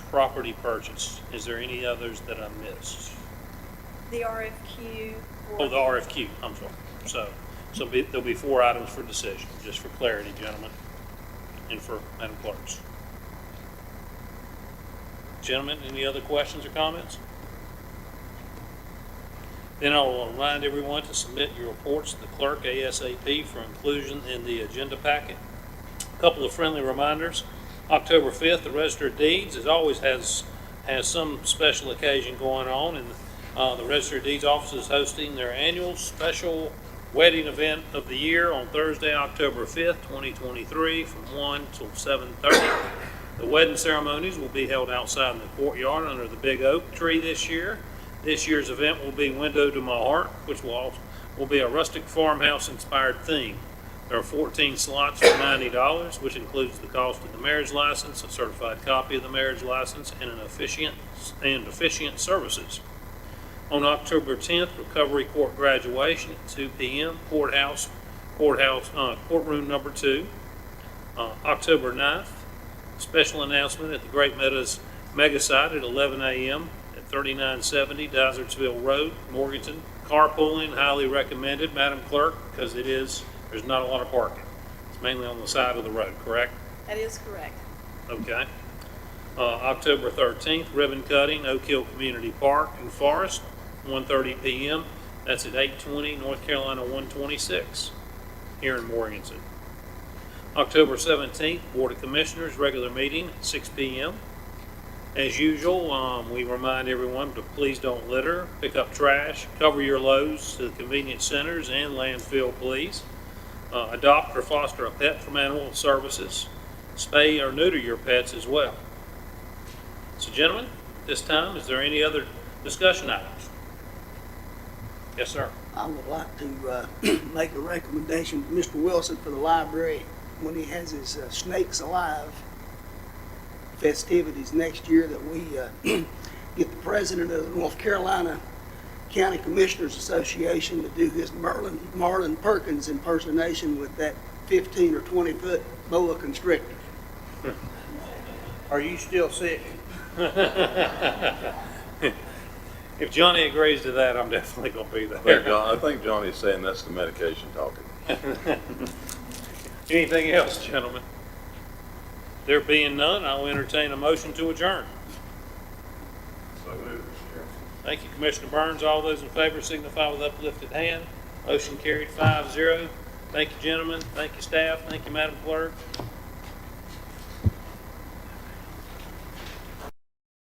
property purchase. Is there any others that I missed? The RFQ. Oh, the RFQ, I'm sorry. There'll be 4 items for decision, just for clarity, gentlemen, and for Madam Clerks. Gentlemen, any other questions or comments? Then I will remind everyone to submit your reports to the clerk ASAP for inclusion in the agenda packet. A couple of friendly reminders. October 5th, the Register of Deeds, as always, has some special occasion going on, and the Register of Deeds office is hosting their annual special wedding event of the year on Thursday, October 5th, 2023, from 1 till 7:30. The wedding ceremonies will be held outside in the courtyard under the big oak tree this year. This year's event will be Window to My Heart, which will be a rustic farmhouse-inspired theme. There are 14 slots for $90, which includes the cost of the marriage license, a certified copy of the marriage license, and officiant services. On October 10th, Recovery Court graduation at 2 p.m., courtroom number 2. October 9th, special announcement at the Great Meadows Mega Site at 11 a.m. at 3970 Dyesertsville Road, Morganton. Carpooling, highly recommended, Madam Clerk, because there's not a lot of parking. It's mainly on the side of the road, correct? That is correct. Okay. October 13th, ribbon cutting, Oak Hill Community Park and Forest, 1:30 p.m. That's at 820 North Carolina 126 here in Morganton. October 17th, Board of Commissioners, regular meeting at 6 p.m. As usual, we remind everyone to please don't litter, pick up trash, cover your loads to the convenience centers and landfill, please. Adopt or foster a pet from Animal Services. Spay or neuter your pets as well. So, gentlemen, at this time, is there any other discussion items? Yes, sir. I would like to make a recommendation to Mr. Wilson for the library when he has his Snakes Alive festivities next year, that we get the president of the North Carolina County Commissioners Association to do his Marlin Perkins impersonation with that 15 or 20 foot boa constrictor. Are you still sick? If Johnny agrees to that, I'm definitely going to be there. I think Johnny's saying that's the medication talking. Anything else, gentlemen? There being none, I will entertain a motion to adjourn. So moved, Mr. Chairman. Thank you, Commissioner Burns. All those in favor signify with uplifted hand. Motion carried 5-0. Thank you, gentlemen. Thank you, staff. Thank you, Madam Clerk.